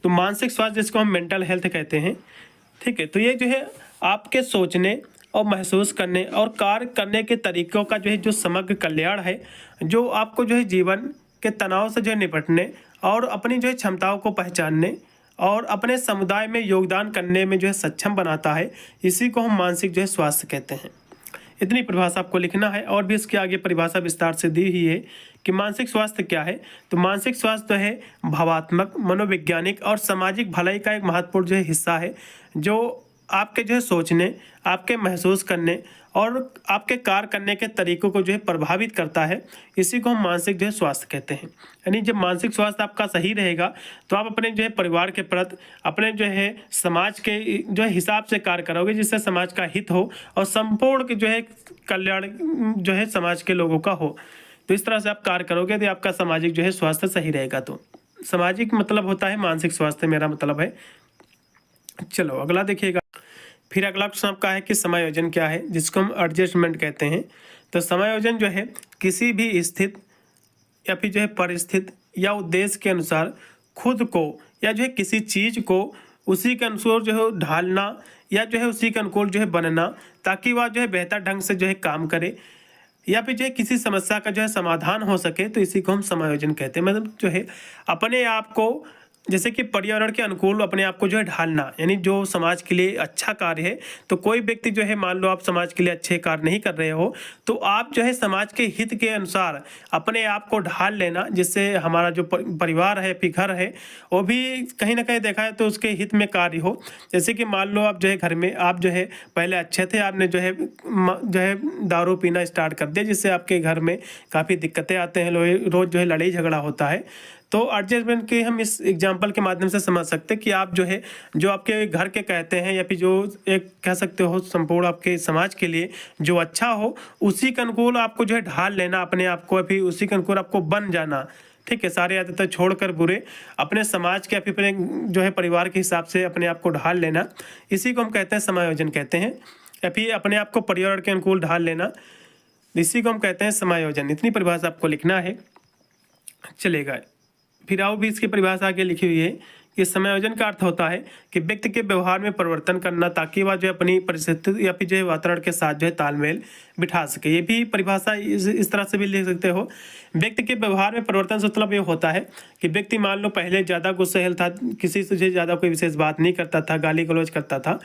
तो मानसिक स्वास्थ्य जिसको हम मेंटल हेल्थ कहते हैं, ठीक है, तो ये जो है आपके सोचने और महसूस करने और कार्य करने के तरीकों का जो है जो समग्र कल्याण है, जो आपको जो है जीवन के तनाव से जो है निपटने और अपनी जो है क्षमताओं को पहचानने और अपने समुदाय में योगदान करने में जो है सक्षम बनाता है। इसी को हम मानसिक जो है स्वास्थ्य कहते हैं। इतनी परिभाषा आपको लिखना है। और भी इसके आगे परिभाषा विस्तार से दी ही है कि मानसिक स्वास्थ्य क्या है। तो मानसिक स्वास्थ्य है भावात्मक, मनोवैज्ञानिक और सामाजिक भलाई का एक महत्वपूर्ण जो है हिस्सा है, जो आपके जो है सोचने, आपके महसूस करने और आपके कार्य करने के तरीकों को जो है प्रभावित करता है। इसी को हम मानसिक जो है स्वास्थ्य कहते हैं। यानी जब मानसिक स्वास्थ्य आपका सही रहेगा तो आप अपने जो है परिवार के प्रति, अपने जो है समाज के जो है हिसाब से कार्य करोगे, जिससे समाज का हित हो और संपूर्ण जो है कल्याण जो है समाज के लोगों का हो। तो इस तरह से आप कार्य करोगे तो आपका सामाजिक जो है स्वास्थ्य सही रहेगा। तो सामाजिक मतलब होता है मानसिक स्वास्थ्य, मेरा मतलब है। चलो अगला देखिएगा। फिर अगला क्वेश्चन आपका है कि समायोजन क्या है, जिसको हम एडजस्टमेंट कहते हैं। तो समायोजन जो है किसी भी स्थिति या फिर जो है परिस्थिति या उद्देश्य के अनुसार खुद को या जो है किसी चीज़ को उसी के अनुसार जो है ढालना या जो है उसी के अनुकूल जो है बनना, ताकि वह जो है बेहतर ढंग से जो है काम करे या फिर जो है किसी समस्या का जो है समाधान हो सके। तो इसी को हम समायोजन कहते हैं। मतलब जो है अपने आप को, जैसे कि पर्यावरण के अनुकूल अपने आप को जो है ढालना, यानी जो समाज के लिए अच्छा कार्य है। तो कोई व्यक्ति जो है, मान लो आप समाज के लिए अच्छे कार्य नहीं कर रहे हो, तो आप जो है समाज के हित के अनुसार अपने आप को ढाल लेना, जिससे हमारा जो परिवार है, फिर घर है, वो भी कहीं ना कहीं देखा है तो उसके हित में कार्य हो। जैसे कि मान लो आप जो है घर में आप जो है पहले अच्छे थे, आपने जो है दारू पीना स्टार्ट कर दिया, जिससे आपके घर में काफ़ी दिक्कतें आते हैं, रोज़ जो है लड़ाई झगड़ा होता है। तो एडजस्टमेंट के हम इस एग्जांपल के माध्यम से समझ सकते हैं कि आप जो है जो आपके घर के कहते हैं या फिर जो एक कह सकते हो संपूर्ण आपके समाज के लिए जो अच्छा हो, उसी के अनुकूल आपको जो है ढाल लेना अपने आप को, फिर उसी के अनुकूल आपको बन जाना। ठीक है, सारे आदतें छोड़कर बुरे अपने समाज के अपने जो है परिवार के हिसाब से अपने आप को ढाल लेना, इसी को हम कहते हैं समायोजन कहते हैं। या फिर अपने आप को पर्यावरण के अनुकूल ढाल लेना, इसी को हम कहते हैं समायोजन। इतनी परिभाषा आपको लिखना है, चलेगा। फिर आओ भी इसकी परिभाषा आगे लिखी हुई है कि समायोजन का अर्थ होता है कि व्यक्ति के व्यवहार में परिवर्तन करना ताकि वह जो है अपनी परिस्थिति या फिर जो है वातावरण के साथ जो है तालमेल बिठा सके। ये भी परिभाषा इस तरह से भी लिख सकते हो। व्यक्ति के व्यवहार में परिवर्तन से मतलब ये होता है कि व्यक्ति मान लो पहले ज़्यादा गुस्सैल था, किसी से जो ज़्यादा कोई विशेष बात नहीं करता था, गाली गलौज करता था,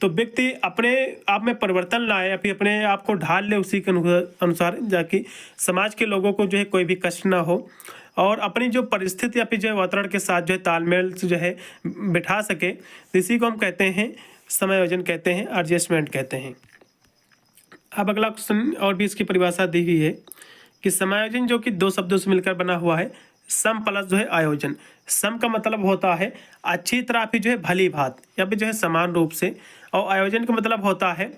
तो व्यक्ति अपने आप में परिवर्तन लाए या फिर अपने आप को ढाल ले उसी के अनुसार, जाकि समाज के लोगों को जो है कोई भी कष्ट ना हो और अपनी जो परिस्थिति या फिर जो है वातावरण के साथ जो है तालमेल से जो है बिठा सके, तो इसी को हम कहते हैं समायोजन कहते हैं, एडजस्टमेंट कहते हैं। अब अगला क्वेश्चन और भी इसकी परिभाषा दी हुई है कि समायोजन जो कि दो शब्दों से मिलकर बना हुआ है, सम प्लस जो है आयोजन। सम का मतलब होता है अच्छी तरह फिर जो है भली भात या फिर जो है समान रूप से, और आयोजन का मतलब होता है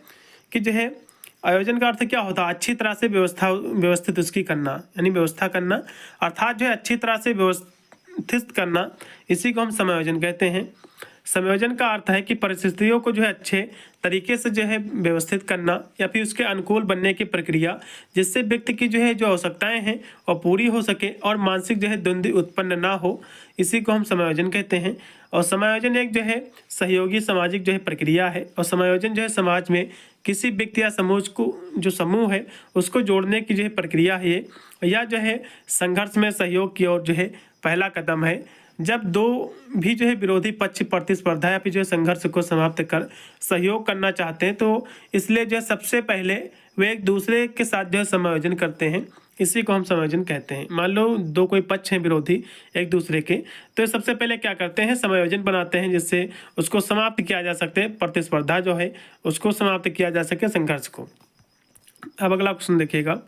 कि जो है आयोजन का अर्थ क्या होता है, अच्छी तरह से व्यवस्थित उसकी करना, यानी व्यवस्था करना, अर्थात जो है अच्छी तरह से व्यवस्थित करना, इसी को हम समायोजन कहते हैं। समायोजन का अर्थ है कि परिस्थितियों को जो है अच्छे तरीके से जो है व्यवस्थित करना या फिर उसके अनुकूल बनने की प्रक्रिया, जिससे व्यक्ति की जो है जो आवश्यकताएं हैं और पूरी हो सके और मानसिक जो है द्वंद्व उत्पन्न ना हो, इसी को हम समायोजन कहते हैं। और समायोजन एक जो है सहयोगी सामाजिक जो है प्रक्रिया है, और समायोजन जो है समाज में किसी व्यक्ति या समूह को, जो समूह है उसको जोड़ने की जो है प्रक्रिया है ये, या जो है संघर्ष में सहयोग की ओर जो है पहला कदम है। जब दो भी जो है विरोधी पक्ष प्रतिस्पर्धा या फिर जो है संघर्ष को समाप्त कर सहयोग करना चाहते हैं, तो इसलिए जो है सबसे पहले वे एक दूसरे के साथ जो है समायोजन करते हैं, इसी को हम समायोजन कहते हैं। मान लो दो कोई पक्ष हैं विरोधी एक दूसरे के, तो सबसे पहले क्या करते हैं, समायोजन बनाते हैं जिससे उसको समाप्त किया जा सके, प्रतिस्पर्धा जो है उसको समाप्त किया जा सके, संघर्ष को। अब अगला क्वेश्चन देखिएगा,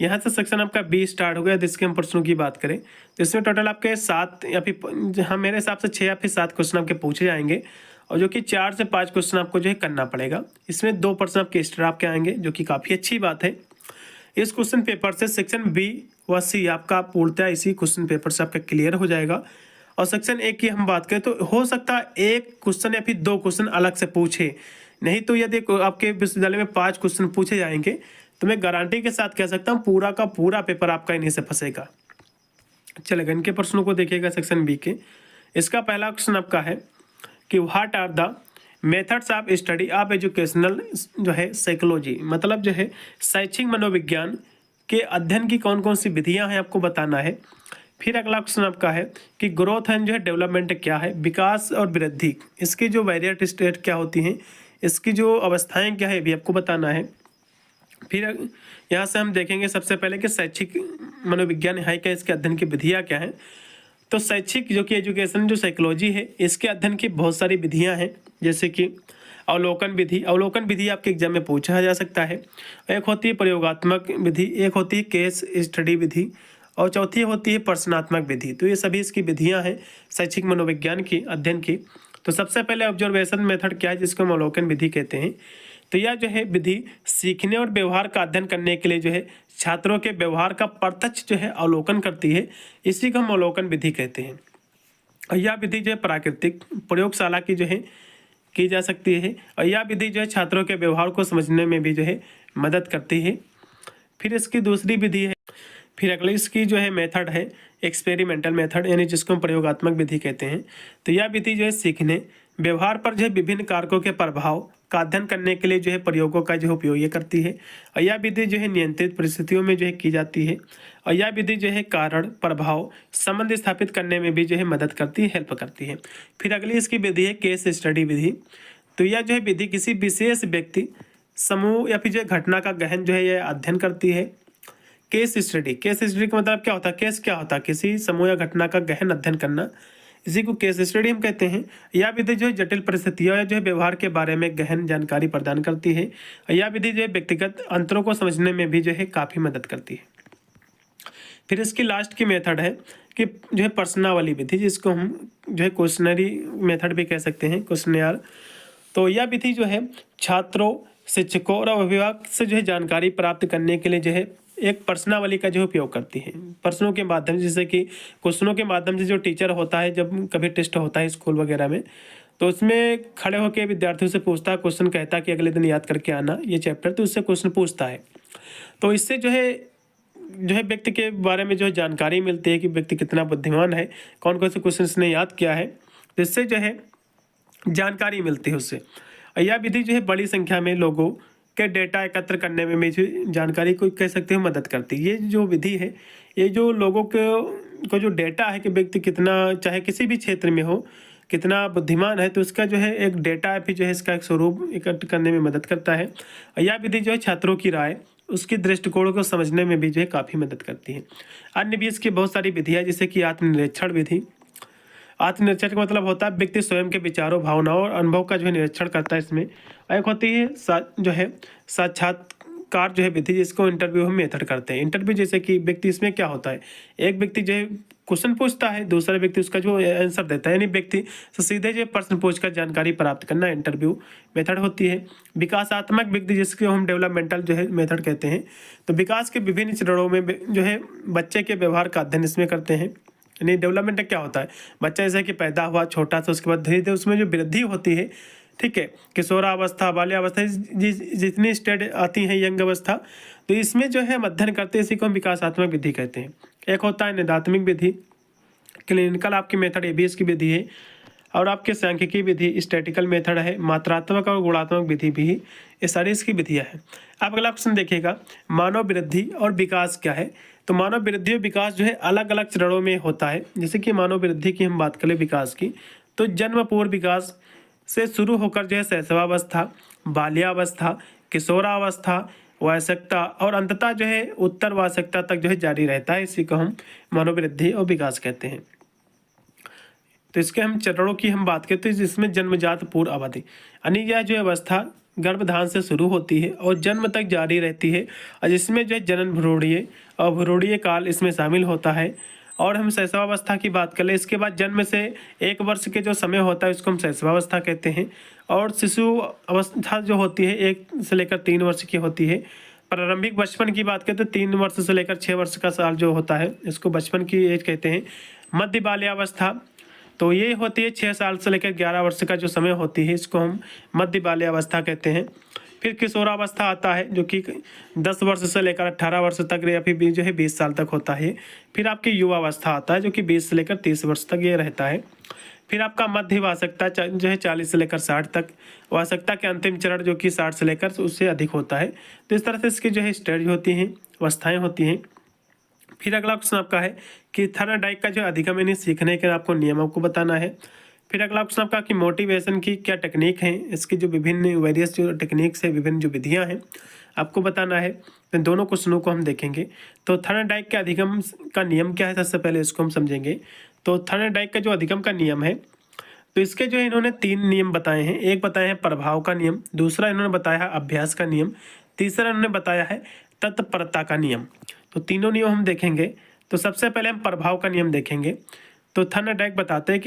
यहाँ से सेक्शन आपका 20 स्टार्ट हो गया। जिसके हम प्रश्नों की बात करें तो इसमें टोटल आपके 7 या फिर हाँ मेरे हिसाब से 6 या फिर 7 क्वेश्चन आपके पूछे जाएंगे, और जो कि 4 से 5 क्वेश्चन आपको जो है करना पड़ेगा। इसमें 2 प्रश्न आपके एक्स्ट्रा आपके आएंगे, जो कि काफ़ी अच्छी बात है। इस क्वेश्चन पेपर से सेक्शन बी व सी आपका पूर्णतः इसी क्वेश्चन पेपर से आपका क्लियर हो जाएगा। और सेक्शन ए की हम बात करें तो हो सकता है 1 क्वेश्चन या फिर 2 क्वेश्चन अलग से पूछे, नहीं तो यदि आपके विश्वविद्यालय में 5 क्वेश्चन पूछे जाएंगे तो मैं गारंटी के साथ कह सकता हूँ पूरा का पूरा पेपर आपका इन्हीं से फंसेगा। चलेगा, इनके प्रश्नों को देखिएगा सेक्शन बी के। इसका पहला क्वेश्चन आपका है कि what are the methods of study of educational जो है साइकोलॉजी, मतलब जो है शैक्षिक मनोविज्ञान के अध्ययन की कौन कौन सी विधियां हैं आपको बताना है। फिर अगला क्वेश्चन आपका है कि ग्रोथ एंड जो है डेवलपमेंट क्या है, विकास और वृद्धि, इसकी जो वेरिएट स्टेट क्या होती हैं, इसकी जो अवस्थाएं क्या है भी आपको बताना है। फिर यहाँ से हम देखेंगे सबसे पहले कि शैक्षिक मनोविज्ञान है क्या, इसके अध्ययन की विधियाँ क्या हैं। तो शैक्षिक जो कि एजुकेशन जो साइकोलॉजी है, इसके अध्ययन की बहुत सारी विधियाँ हैं, जैसे कि अवलोकन विधि। अवलोकन विधि आपके एग्जाम में पूछा जा सकता है। एक होती है प्रयोगात्मक विधि, एक होती है केस स्टडी विधि, और चौथी होती है प्रश्नात्मक विधि। तो ये सभी इसकी विधियाँ हैं शैक्षिक मनोविज्ञान की अध्ययन की। तो सबसे पहले ऑब्जर्वेशन मेथड क्या है, जिसको हम अवलोकन विधि कहते हैं। तो यह जो है विधि सीखने और व्यवहार का अध्ययन करने के लिए जो है छात्रों के व्यवहार का प्रत्यक्ष जो है अवलोकन करती है, इसी को हम अवलोकन विधि कहते हैं। और यह विधि जो है प्राकृतिक प्रयोगशाला की जो है की जा सकती है, और यह विधि जो है छात्रों के व्यवहार को समझने में भी जो है मदद करती है। फिर इसकी दूसरी विधि है, फिर अगली इसकी जो है मेथड है एक्सपेरिमेंटल मेथड, यानी जिसको हम प्रयोगात्मक विधि कहते हैं। तो यह विधि जो है सीखने व्यवहार पर जो है विभिन्न कारकों के प्रभाव का अध्ययन करने के लिए जो है प्रयोगों का जो उपयोग ये करती है। और यह विधि जो है नियंत्रित परिस्थितियों में जो है की जाती है। और यह विधि जो है कारण प्रभाव संबंध स्थापित करने में भी जो है मदद करती है, हेल्प करती है। फिर अगली इसकी विधि है केस स्टडी विधि। तो यह जो है विधि किसी विशेष व्यक्ति समूह या फिर जो घटना का गहन जो है यह अध्ययन करती है। केस स्टडी का मतलब क्या होता है, केस क्या होता है, किसी समूह या घटना का गहन अध्ययन करना, इसी को केस स्टडी हम कहते हैं। यह विधि जो है जटिल परिस्थितियों या जो है व्यवहार के बारे में गहन जानकारी प्रदान करती है। यह विधि जो है व्यक्तिगत अंतरों को समझने में भी जो है काफ़ी मदद करती है। फिर इसकी लास्ट की मेथड है कि जो है प्रश्नावली विधि, जिसको हम जो है क्वेश्चनरी मेथड भी कह सकते हैं, क्वेश्चनर। तो यह विधि जो है छात्रों, शिक्षकों और अभिभावक से जो है जानकारी प्राप्त करने के लिए जो है एक प्रश्नावली का जो उपयोग करती है। प्रश्नों के माध्यम से, जैसे कि क्वेश्चनों के माध्यम से जो टीचर होता है, जब कभी टेस्ट होता है स्कूल वगैरह में, तो उसमें खड़े होकर विद्यार्थियों से पूछता है, क्वेश्चन कहता है कि अगले दिन याद करके आना ये चैप्टर, तो उससे क्वेश्चन पूछता है। तो इससे जो है व्यक्ति के बारे में जो है जानकारी मिलती है कि व्यक्ति कितना बुद्धिमान है, कौन कौन से क्वेश्चन ने याद किया है। तो इससे जो है जानकारी मिलती है उससे। और यह विधि जो है बड़ी संख्या में लोगों के डेटा एकत्र करने में भी जानकारी को कह सकते हैं मदद करती है। ये जो विधि है ये जो लोगों को जो डेटा है कि व्यक्ति कितना चाहे किसी भी क्षेत्र में हो कितना बुद्धिमान है, तो उसका जो है एक डेटा भी जो है इसका एक स्वरूप एकत्र करने में मदद करता है। और यह विधि जो है छात्रों की राय उसके दृष्टिकोण को समझने में भी जो है काफ़ी मदद करती है। अन्य भी इसकी बहुत सारी विधियाँ जैसे कि आत्मनिरीक्षण विधि। आत्मनिरीक्षण का मतलब होता है व्यक्ति स्वयं के विचारों भावनाओं और अनुभव का जो है निरीक्षण करता है इसमें। एक होती है जो है साक्षात्कार जो है विधि, जिसको इंटरव्यू हम मेथड करते हैं। इंटरव्यू जैसे कि व्यक्ति इसमें क्या होता है, एक व्यक्ति जो है क्वेश्चन पूछता है, दूसरा व्यक्ति उसका जो आंसर देता है, यानी व्यक्ति से सीधे जो प्रश्न पूछकर जानकारी प्राप्त करना इंटरव्यू मेथड होती है। विकासात्मक व्यक्ति जिसको हम डेवलपमेंटल जो है मेथड कहते हैं, तो विकास के विभिन्न चरणों में जो है बच्चे के व्यवहार का अध्ययन इसमें करते हैं। यानी डेवलपमेंट क्या होता है, बच्चा जैसे कि पैदा हुआ छोटा सा, उसके बाद धीरे धीरे उसमें जो वृद्धि होती है, ठीक है, किशोरावस्था बाल्यावस्था जितनी स्टेज आती हैं यंग अवस्था, तो इसमें जो है हम अध्ययन करते हैं, इसी को हम विकासात्मक विधि कहते हैं। एक होता है निदात्मक विधि, क्लिनिकल आपकी मेथड एबीएस की विधि है, और आपके सांख्यिकी विधि स्टैटिकल मेथड है, मात्रात्मक और गुणात्मक विधि भी, ये सारी इसकी विधियाँ हैं। आप अगला क्वेश्चन देखिएगा, मानव वृद्धि और विकास क्या है। तो मानव वृद्धि और विकास जो है अलग अलग चरणों में होता है। जैसे कि मानव वृद्धि की हम बात करें विकास की, तो जन्म पूर्व विकास से शुरू होकर जो है शैशवावस्था, बाल्यावस्था, किशोरावस्था, वयस्कता और अंततः जो है उत्तरवासकता तक जो है जारी रहता है। इसी को हम मानव वृद्धि और विकास कहते हैं। तो इसके हम चरणों की हम बात करते हैं, जिसमें जन्मजात पूर्व अवधि, यानी यह जो अवस्था गर्भधान से शुरू होती है और जन्म तक जारी रहती है, और जिसमें जो है जनन भ्रूणीय और भ्रूणीय काल इसमें शामिल होता है। और हम शैशवावस्था की बात करें, इसके बाद जन्म से 1 वर्ष के जो समय होता है उसको हम शैशवावस्था कहते हैं। और शिशु अवस्था जो होती है 1 से लेकर 3 वर्ष की होती है। प्रारंभिक बचपन की बात करें तो 3 वर्ष से लेकर 6 वर्ष का साल जो होता है इसको बचपन की एज कहते हैं। मध्य बाल्यावस्था तो ये होती है 6 साल से लेकर 11 वर्ष का जो समय होती है, इसको हम मध्य बाल्यावस्था कहते हैं। फिर किशोरावस्था आता है जो कि 10 वर्ष से लेकर 18 वर्ष तक या फिर जो है 20 साल तक होता है। फिर आपकी युवावस्था आता है जो कि 20 से लेकर 30 वर्ष तक ये रहता है। फिर आपका मध्य वासकता जो है 40 से लेकर 60 तक, वासकता के अंतिम चरण जो कि 60 से लेकर उससे अधिक होता है। तो इस तरह से इसकी जो है स्टेज होती हैं, अवस्थाएँ होती हैं। फिर अगला क्वेश्चन आपका है कि थर्नडाइक का जो अधिगम यानी सीखने के आपको नियम आपको बताना है। फिर अगला क्वेश्चन आपका कि मोटिवेशन की क्या टेक्निक है, इसकी जो विभिन्न वेरियस जो टेक्निक्स है, विभिन्न जो विधियां हैं आपको बताना है। तो दोनों क्वेश्चनों को हम देखेंगे। तो थर्नडाइक के अधिगम का नियम क्या है, सबसे पहले इसको हम समझेंगे। तो थर्नडाइक का जो अधिगम का नियम है, तो इसके जो इन्होंने 3 नियम बताए हैं। एक बताया है प्रभाव का नियम, दूसरा इन्होंने बताया है अभ्यास का नियम, तीसरा इन्होंने बताया है तत्परता का नियम। तो तीनों नियम हम देखेंगे। तो सबसे पहले हम प्रभाव का नियम देखेंगे। तो थर्नडाइक बताते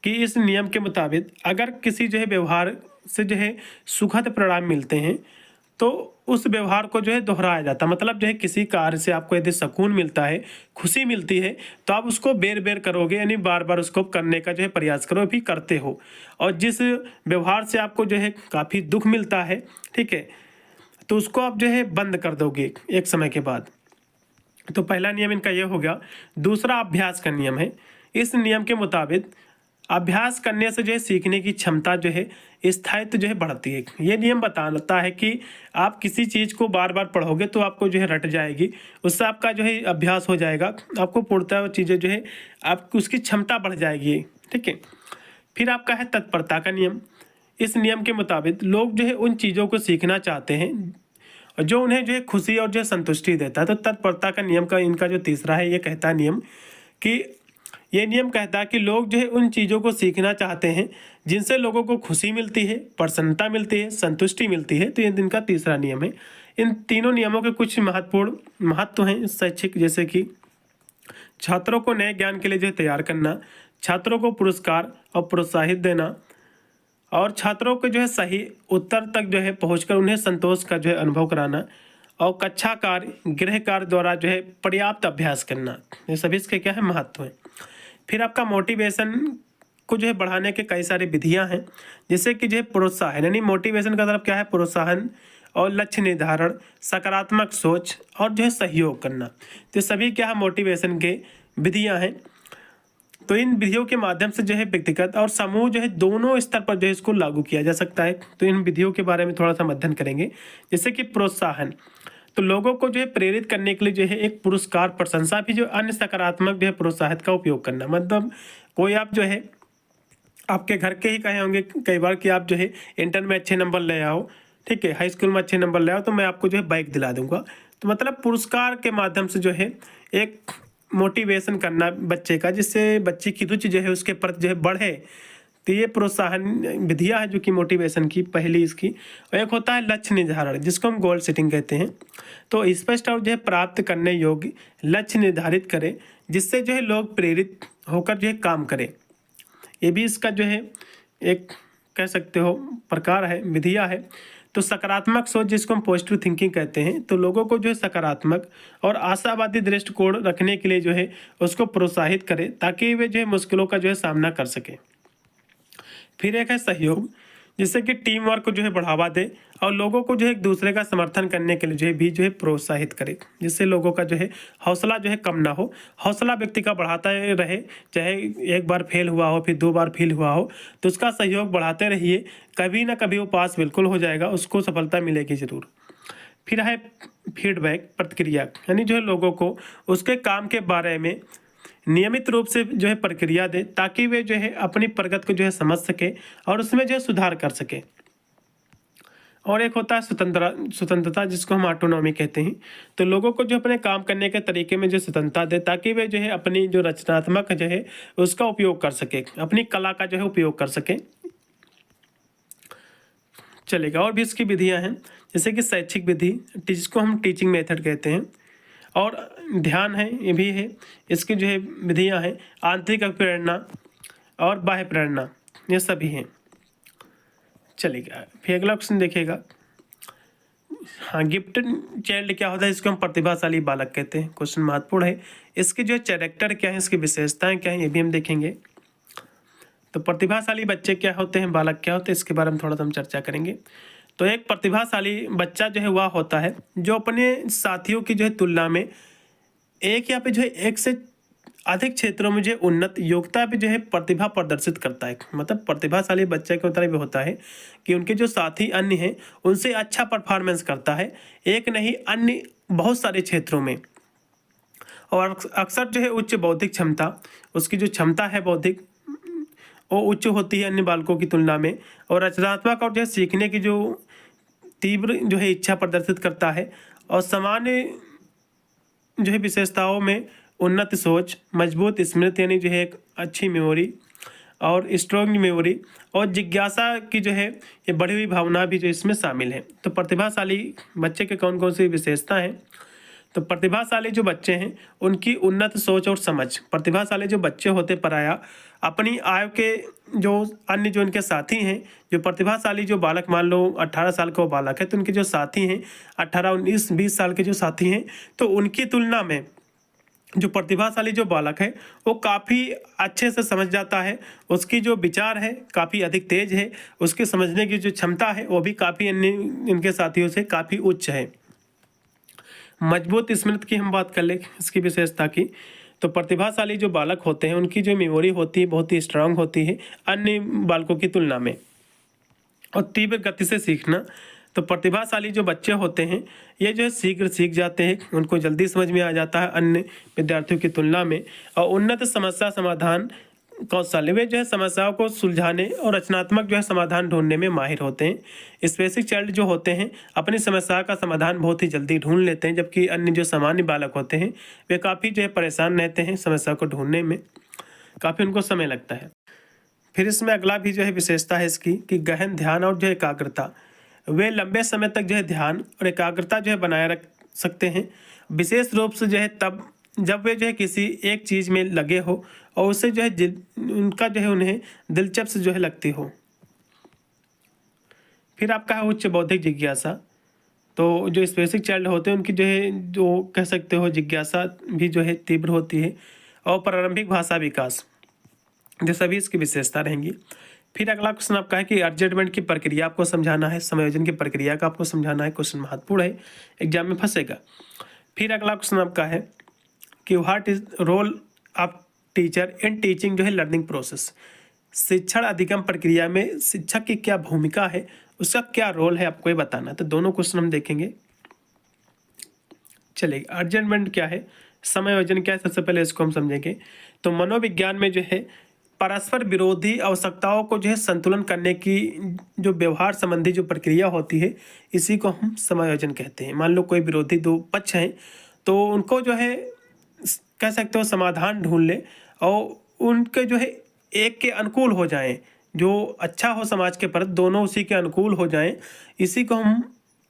कि इस नियम के मुताबिक अगर किसी जो है व्यवहार से जो है सुखद परिणाम मिलते हैं तो उस व्यवहार को जो है दोहराया जाता है। मतलब जो है किसी कार्य से आपको यदि सुकून मिलता है, खुशी मिलती है, तो आप उसको बेर बेर करोगे, यानी बार बार उसको करने का जो है प्रयास करो, भी करते हो। और जिस व्यवहार से आपको जो है काफ़ी दुख मिलता है, ठीक है, तो उसको आप जो है बंद कर दोगे एक समय के बाद। तो पहला नियम इनका ये हो गया। दूसरा अभ्यास का नियम है। इस नियम के मुताबिक अभ्यास करने से जो है सीखने की क्षमता जो है स्थायित्व जो है बढ़ती है। ये नियम बताता है कि आप किसी चीज़ को बार बार पढ़ोगे तो आपको जो है रट जाएगी, उससे आपका जो है अभ्यास हो जाएगा, आपको पूर्णतः चीज़ें जो है आपकी उसकी क्षमता बढ़ जाएगी, ठीक है। फिर आपका है तत्परता का नियम। इस नियम के मुताबिक लोग जो है उन चीज़ों को सीखना चाहते हैं जो उन्हें जो है खुशी और जो है संतुष्टि देता है। तो तत्परता का नियम का इनका जो तीसरा है, ये कहता है नियम कि ये नियम कहता है कि लोग जो है उन चीज़ों को सीखना चाहते हैं जिनसे लोगों को खुशी मिलती है, प्रसन्नता मिलती है, संतुष्टि मिलती है। तो ये इनका तीसरा नियम है। इन तीनों नियमों के कुछ महत्वपूर्ण महत्व हैं शैक्षिक, जैसे कि छात्रों को नए ज्ञान के लिए जो है तैयार करना, छात्रों को पुरस्कार और प्रोत्साहित देना, और छात्रों को जो है सही उत्तर तक जो है पहुंचकर उन्हें संतोष का जो है अनुभव कराना, और कक्षा कार्य गृह कार्य द्वारा जो है पर्याप्त अभ्यास करना। ये सभी इसके क्या है महत्व है। फिर आपका मोटिवेशन को जो है बढ़ाने के कई सारी विधियां हैं, जैसे कि जो है प्रोत्साहन, यानी मोटिवेशन का मतलब क्या है, प्रोत्साहन और लक्ष्य निर्धारण, सकारात्मक सोच और जो है सहयोग करना। तो सभी क्या है मोटिवेशन के विधियां हैं। तो इन विधियों के माध्यम से जो है व्यक्तिगत और समूह जो है दोनों स्तर पर जो है इसको लागू किया जा सकता है। तो इन विधियों के बारे में थोड़ा सा अध्ययन करेंगे। जैसे कि प्रोत्साहन, तो लोगों को जो है प्रेरित करने के लिए जो है एक पुरस्कार, प्रशंसा भी जो अन्य सकारात्मक जो है प्रोत्साहित का उपयोग करना। मतलब कोई आप जो है आपके घर के ही कहे होंगे कई बार कि आप जो है इंटर में अच्छे नंबर ले आओ, ठीक है, हाई स्कूल में अच्छे नंबर ले आओ तो मैं आपको जो है बाइक दिला दूंगा। तो मतलब पुरस्कार के माध्यम से जो है एक मोटिवेशन करना बच्चे का, जिससे बच्चे की रुचि जो है उसके प्रति जो है बढ़े। तो ये प्रोत्साहन विधियाँ है जो कि मोटिवेशन की पहली इसकी। और एक होता है लक्ष्य निर्धारण, जिसको हम गोल सेटिंग कहते हैं। तो स्पष्ट और जो है प्राप्त करने योग्य लक्ष्य निर्धारित करें, जिससे जो है लोग प्रेरित होकर जो है काम करें। ये भी इसका जो है एक कह सकते हो प्रकार है, विधियाँ है। तो सकारात्मक सोच, जिसको हम पॉजिटिव थिंकिंग कहते हैं, तो लोगों को जो है सकारात्मक और आशावादी दृष्टिकोण रखने के लिए जो है उसको प्रोत्साहित करें, ताकि वे जो है मुश्किलों का जो है सामना कर सकें। फिर एक है सहयोग, जिससे कि टीम वर्क को जो है बढ़ावा दे और लोगों को जो है एक दूसरे का समर्थन करने के लिए जो है भी जो है प्रोत्साहित करे, जिससे लोगों का जो है हौसला जो है कम ना हो। हौसला व्यक्ति का बढ़ाता रहे, चाहे एक बार फेल हुआ हो, फिर 2 बार फेल हुआ हो, तो उसका सहयोग बढ़ाते रहिए। कभी ना कभी वो पास बिल्कुल हो जाएगा, उसको सफलता मिलेगी ज़रूर। फिर है फीडबैक, प्रतिक्रिया, यानी जो है लोगों को उसके काम के बारे में नियमित रूप से जो है प्रक्रिया दे, ताकि वे जो है अपनी प्रगति को जो है समझ सके और उसमें जो है सुधार कर सके। और एक होता है स्वतंत्रता, जिसको हम ऑटोनॉमी कहते हैं। तो लोगों को जो अपने काम करने के तरीके में जो स्वतंत्रता दे, ताकि वे जो है अपनी जो रचनात्मक जो है उसका उपयोग कर सके, अपनी कला का जो है उपयोग कर सके। चलेगा। और भी इसकी विधियाँ हैं, जैसे कि शैक्षिक विधि, जिसको हम टीचिंग मेथड कहते हैं। और ध्यान है, ये भी है। इसकी जो है विधियाँ हैं, आंतरिक प्रेरणा और बाह्य प्रेरणा, ये सभी हैं। चलेगा। फिर अगला क्वेश्चन देखिएगा। हाँ, गिफ्टेड चाइल्ड क्या होता है? इसको हम प्रतिभाशाली बालक कहते हैं। क्वेश्चन महत्वपूर्ण है। इसके जो कैरेक्टर क्या है, इसकी विशेषताएं क्या है, ये भी हम देखेंगे। तो प्रतिभाशाली बच्चे क्या होते हैं, बालक क्या होते हैं, इसके बारे में थोड़ा सा हम चर्चा करेंगे। तो एक प्रतिभाशाली बच्चा जो है वह होता है जो अपने साथियों की जो है तुलना में एक या पे जो है एक से अधिक क्षेत्रों में जो है उन्नत योग्यता पे जो है प्रतिभा प्रदर्शित करता है। मतलब प्रतिभाशाली बच्चे के मतलब होता है कि उनके जो साथी अन्य हैं उनसे अच्छा परफॉर्मेंस करता है, एक नहीं अन्य बहुत सारे क्षेत्रों में। और अक्सर जो है उच्च बौद्धिक क्षमता, उसकी जो क्षमता है बौद्धिक, वो उच्च होती है अन्य बालकों की तुलना में। और रचनात्मक और जो है सीखने की जो तीव्र जो है इच्छा प्रदर्शित करता है। और सामान्य जो है विशेषताओं में उन्नत सोच, मजबूत स्मृति, यानी जो है एक अच्छी मेमोरी और स्ट्रॉन्ग मेमोरी, और जिज्ञासा की जो है ये बढ़ी हुई भावना भी जो इसमें शामिल है। तो प्रतिभाशाली बच्चे के कौन कौन सी विशेषता हैं? तो प्रतिभाशाली जो बच्चे हैं उनकी उन्नत सोच और समझ। प्रतिभाशाली जो बच्चे होते पराया अपनी आयु के जो अन्य जो इनके साथी हैं, जो प्रतिभाशाली जो बालक, मान लो 18 साल का वो बालक है, तो उनके जो साथी हैं 18, 19, 20 साल के जो साथी हैं, तो उनकी तुलना में जो प्रतिभाशाली जो बालक है वो काफ़ी अच्छे से समझ जाता है। उसकी जो विचार है काफ़ी अधिक तेज है, उसके समझने की जो क्षमता है वो भी काफ़ी अन्य इनके साथियों से काफ़ी उच्च है। मजबूत स्मृति की हम बात कर ले इसकी विशेषता की, तो प्रतिभाशाली जो बालक होते हैं उनकी जो मेमोरी होती है बहुत ही स्ट्रांग होती है अन्य बालकों की तुलना में। और तीव्र गति से सीखना, तो प्रतिभाशाली जो बच्चे होते हैं ये जो है शीघ्र सीख जाते हैं, उनको जल्दी समझ में आ जाता है अन्य विद्यार्थियों की तुलना में। और उन्नत समस्या समाधान कौशल, वे जो है समस्याओं को सुलझाने और रचनात्मक जो है समाधान ढूंढने में माहिर होते हैं। स्पेसिफिक चाइल्ड जो होते हैं अपनी समस्या का समाधान बहुत ही जल्दी ढूंढ लेते हैं, जबकि अन्य जो सामान्य बालक होते हैं वे काफ़ी जो है परेशान रहते हैं, समस्या को ढूंढने में काफ़ी उनको समय लगता है। फिर इसमें अगला भी जो है विशेषता है इसकी कि गहन ध्यान और जो एकाग्रता, वे लंबे समय तक जो है ध्यान और एकाग्रता जो है बनाए रख सकते हैं, विशेष रूप से जो है तब जब वे जो है किसी एक चीज़ में लगे हो और उससे जो है उनका जो है उन्हें दिलचस्प जो है लगती हो। फिर आपका है उच्च बौद्धिक जिज्ञासा, तो जो स्पेसिफिक चाइल्ड होते हैं उनकी जो है जो कह सकते हो जिज्ञासा भी जो है तीव्र होती है। और प्रारंभिक भाषा विकास, जो सभी इसकी विशेषता रहेंगी। फिर अगला क्वेश्चन आपका है कि एडजस्टमेंट की प्रक्रिया आपको समझाना है, समायोजन की प्रक्रिया का आपको समझाना है। क्वेश्चन महत्वपूर्ण है, एग्जाम में फंसेगा। फिर अगला क्वेश्चन आपका है कि what is role of teacher in teaching जो है लर्निंग प्रोसेस, शिक्षण अधिगम प्रक्रिया में शिक्षक की क्या भूमिका है, उसका क्या रोल है, आपको ये बताना है। तो दोनों क्वेश्चन हम देखेंगे। चलिए, अर्जेंटमेंट क्या है, समायोजन क्या है, सबसे पहले इसको हम समझेंगे। तो मनोविज्ञान में जो है परस्पर विरोधी आवश्यकताओं को जो है संतुलन करने की जो व्यवहार संबंधी जो प्रक्रिया होती है, इसी को हम समायोजन कहते हैं। मान लो कोई विरोधी दो पक्ष हैं, तो उनको जो है कह सकते हो समाधान ढूंढ ले और उनके जो है एक के अनुकूल हो जाएं, जो अच्छा हो समाज के प्रति, दोनों उसी के अनुकूल हो जाएं, इसी को हम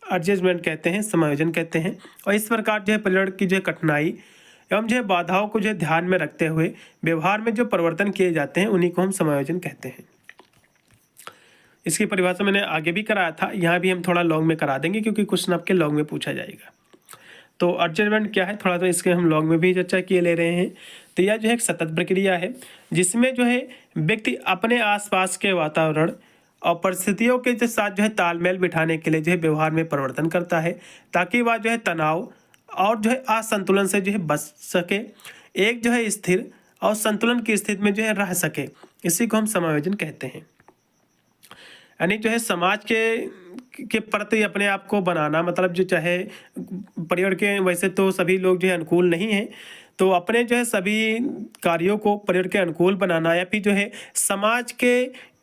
एडजस्टमेंट कहते हैं, समायोजन कहते हैं। और इस प्रकार जो है पर्यावरण की जो है कठिनाई एवं जो है बाधाओं को जो है ध्यान में रखते हुए व्यवहार में जो परिवर्तन किए जाते हैं, उन्हीं को हम समायोजन कहते हैं। इसकी परिभाषा मैंने आगे भी कराया था, यहाँ भी हम थोड़ा लॉन्ग में करा देंगे क्योंकि क्वेश्चन आपके लॉन्ग में पूछा जाएगा। तो एडजस्टमेंट क्या है, थोड़ा तो इसके हम लॉन्ग में भी चर्चा किए ले रहे हैं। तो यह जो है एक सतत प्रक्रिया है जिसमें जो है व्यक्ति अपने आसपास के वातावरण और परिस्थितियों के साथ जो है तालमेल बिठाने के लिए जो है व्यवहार में परिवर्तन करता है, ताकि वह जो है तनाव और जो है असंतुलन से जो है बच सके, एक जो है स्थिर और संतुलन की स्थिति में जो है रह सके। इसी को हम समायोजन कहते हैं। यानी जो है समाज के प्रति अपने आप को बनाना, मतलब जो चाहे पर्यावरण के, वैसे तो सभी लोग जो है अनुकूल नहीं हैं, तो अपने जो है सभी कार्यों को पर्यावरण के अनुकूल बनाना या फिर जो है समाज के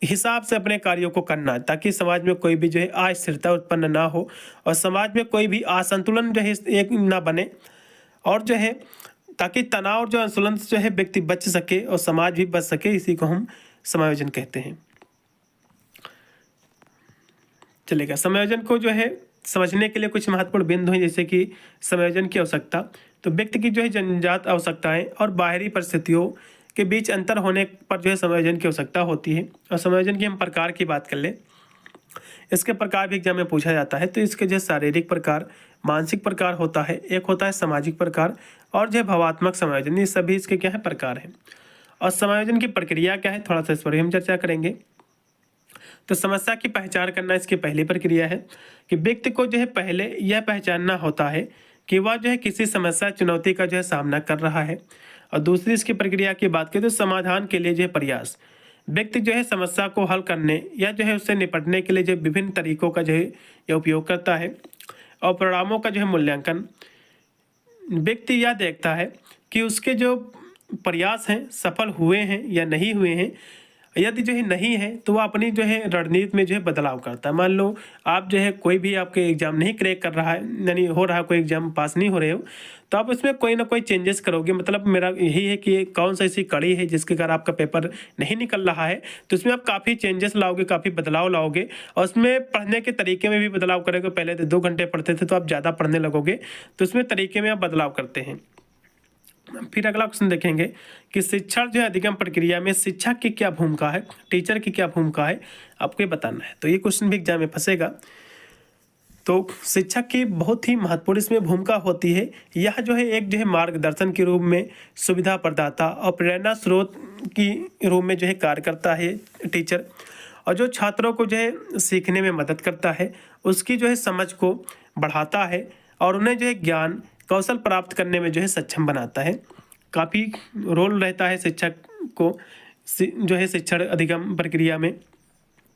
हिसाब से अपने कार्यों को करना, ताकि समाज में कोई भी जो है अस्थिरता उत्पन्न ना हो और समाज में कोई भी असंतुलन जो है एक ना बने, और जो है ताकि तनाव जो असंतुलन से जो है व्यक्ति बच सके और समाज भी बच सके। इसी को हम समायोजन कहते हैं। चलेगा, समायोजन को जो है समझने के लिए कुछ महत्वपूर्ण बिंदु हैं, जैसे कि समायोजन की आवश्यकता। तो व्यक्ति की जो है जन्मजात आवश्यकताएं और बाहरी परिस्थितियों के बीच अंतर होने पर जो है समायोजन की आवश्यकता होती है। और समायोजन की हम प्रकार की बात कर लें, इसके प्रकार भी एग्जाम में पूछा जाता है। तो इसके जो शारीरिक प्रकार, मानसिक प्रकार होता है, एक होता है सामाजिक प्रकार, और जो है भावात्मक समायोजन। ये सभी इसके क्या है प्रकार हैं। और समायोजन की प्रक्रिया क्या है, थोड़ा सा इस पर हम चर्चा करेंगे। तो समस्या की पहचान करना इसकी पहली प्रक्रिया है कि व्यक्ति को जो है पहले यह पहचानना होता है कि वह जो है किसी समस्या चुनौती का जो है सामना कर रहा है। और दूसरी इसकी प्रक्रिया की बात करें तो समाधान के लिए जो है प्रयास, व्यक्ति जो है समस्या को हल करने या जो है उससे निपटने के लिए जो विभिन्न तरीकों का जो है यह उपयोग करता है। और परिणामों का जो है मूल्यांकन, व्यक्ति यह देखता है कि उसके जो प्रयास हैं सफल हुए हैं या नहीं हुए हैं। यदि जो है नहीं है तो वह अपनी जो है रणनीति में जो है बदलाव करता है। मान लो आप जो है कोई भी आपके एग्जाम नहीं क्रैक कर रहा है, यानी हो रहा कोई एग्जाम पास नहीं हो रहे हो, तो आप उसमें कोई ना कोई चेंजेस करोगे। मतलब मेरा यही है कि कौन सा ऐसी कड़ी है जिसके कारण आपका पेपर नहीं निकल रहा है, तो उसमें आप काफ़ी चेंजेस लाओगे, काफ़ी बदलाव लाओगे। और उसमें पढ़ने के तरीके में भी बदलाव करोगे। पहले तो 2 घंटे पढ़ते थे तो आप ज़्यादा पढ़ने लगोगे, तो उसमें तरीके में आप बदलाव करते हैं। फिर अगला क्वेश्चन देखेंगे कि शिक्षण जो है अधिगम प्रक्रिया में शिक्षक की क्या भूमिका है, टीचर की क्या भूमिका है, आपको ये बताना है। तो ये क्वेश्चन भी एग्जाम में फंसेगा। तो शिक्षक की बहुत ही महत्वपूर्ण इसमें भूमिका होती है। यह जो है एक जो है मार्गदर्शन के रूप में, सुविधा प्रदाता और प्रेरणा स्रोत की रूप में जो है कार्य करता है टीचर। और जो छात्रों को जो है सीखने में मदद करता है, उसकी जो है समझ को बढ़ाता है और उन्हें जो है ज्ञान कौशल प्राप्त करने में जो है सक्षम बनाता है। काफ़ी रोल रहता है शिक्षक को जो है शिक्षण अधिगम प्रक्रिया में।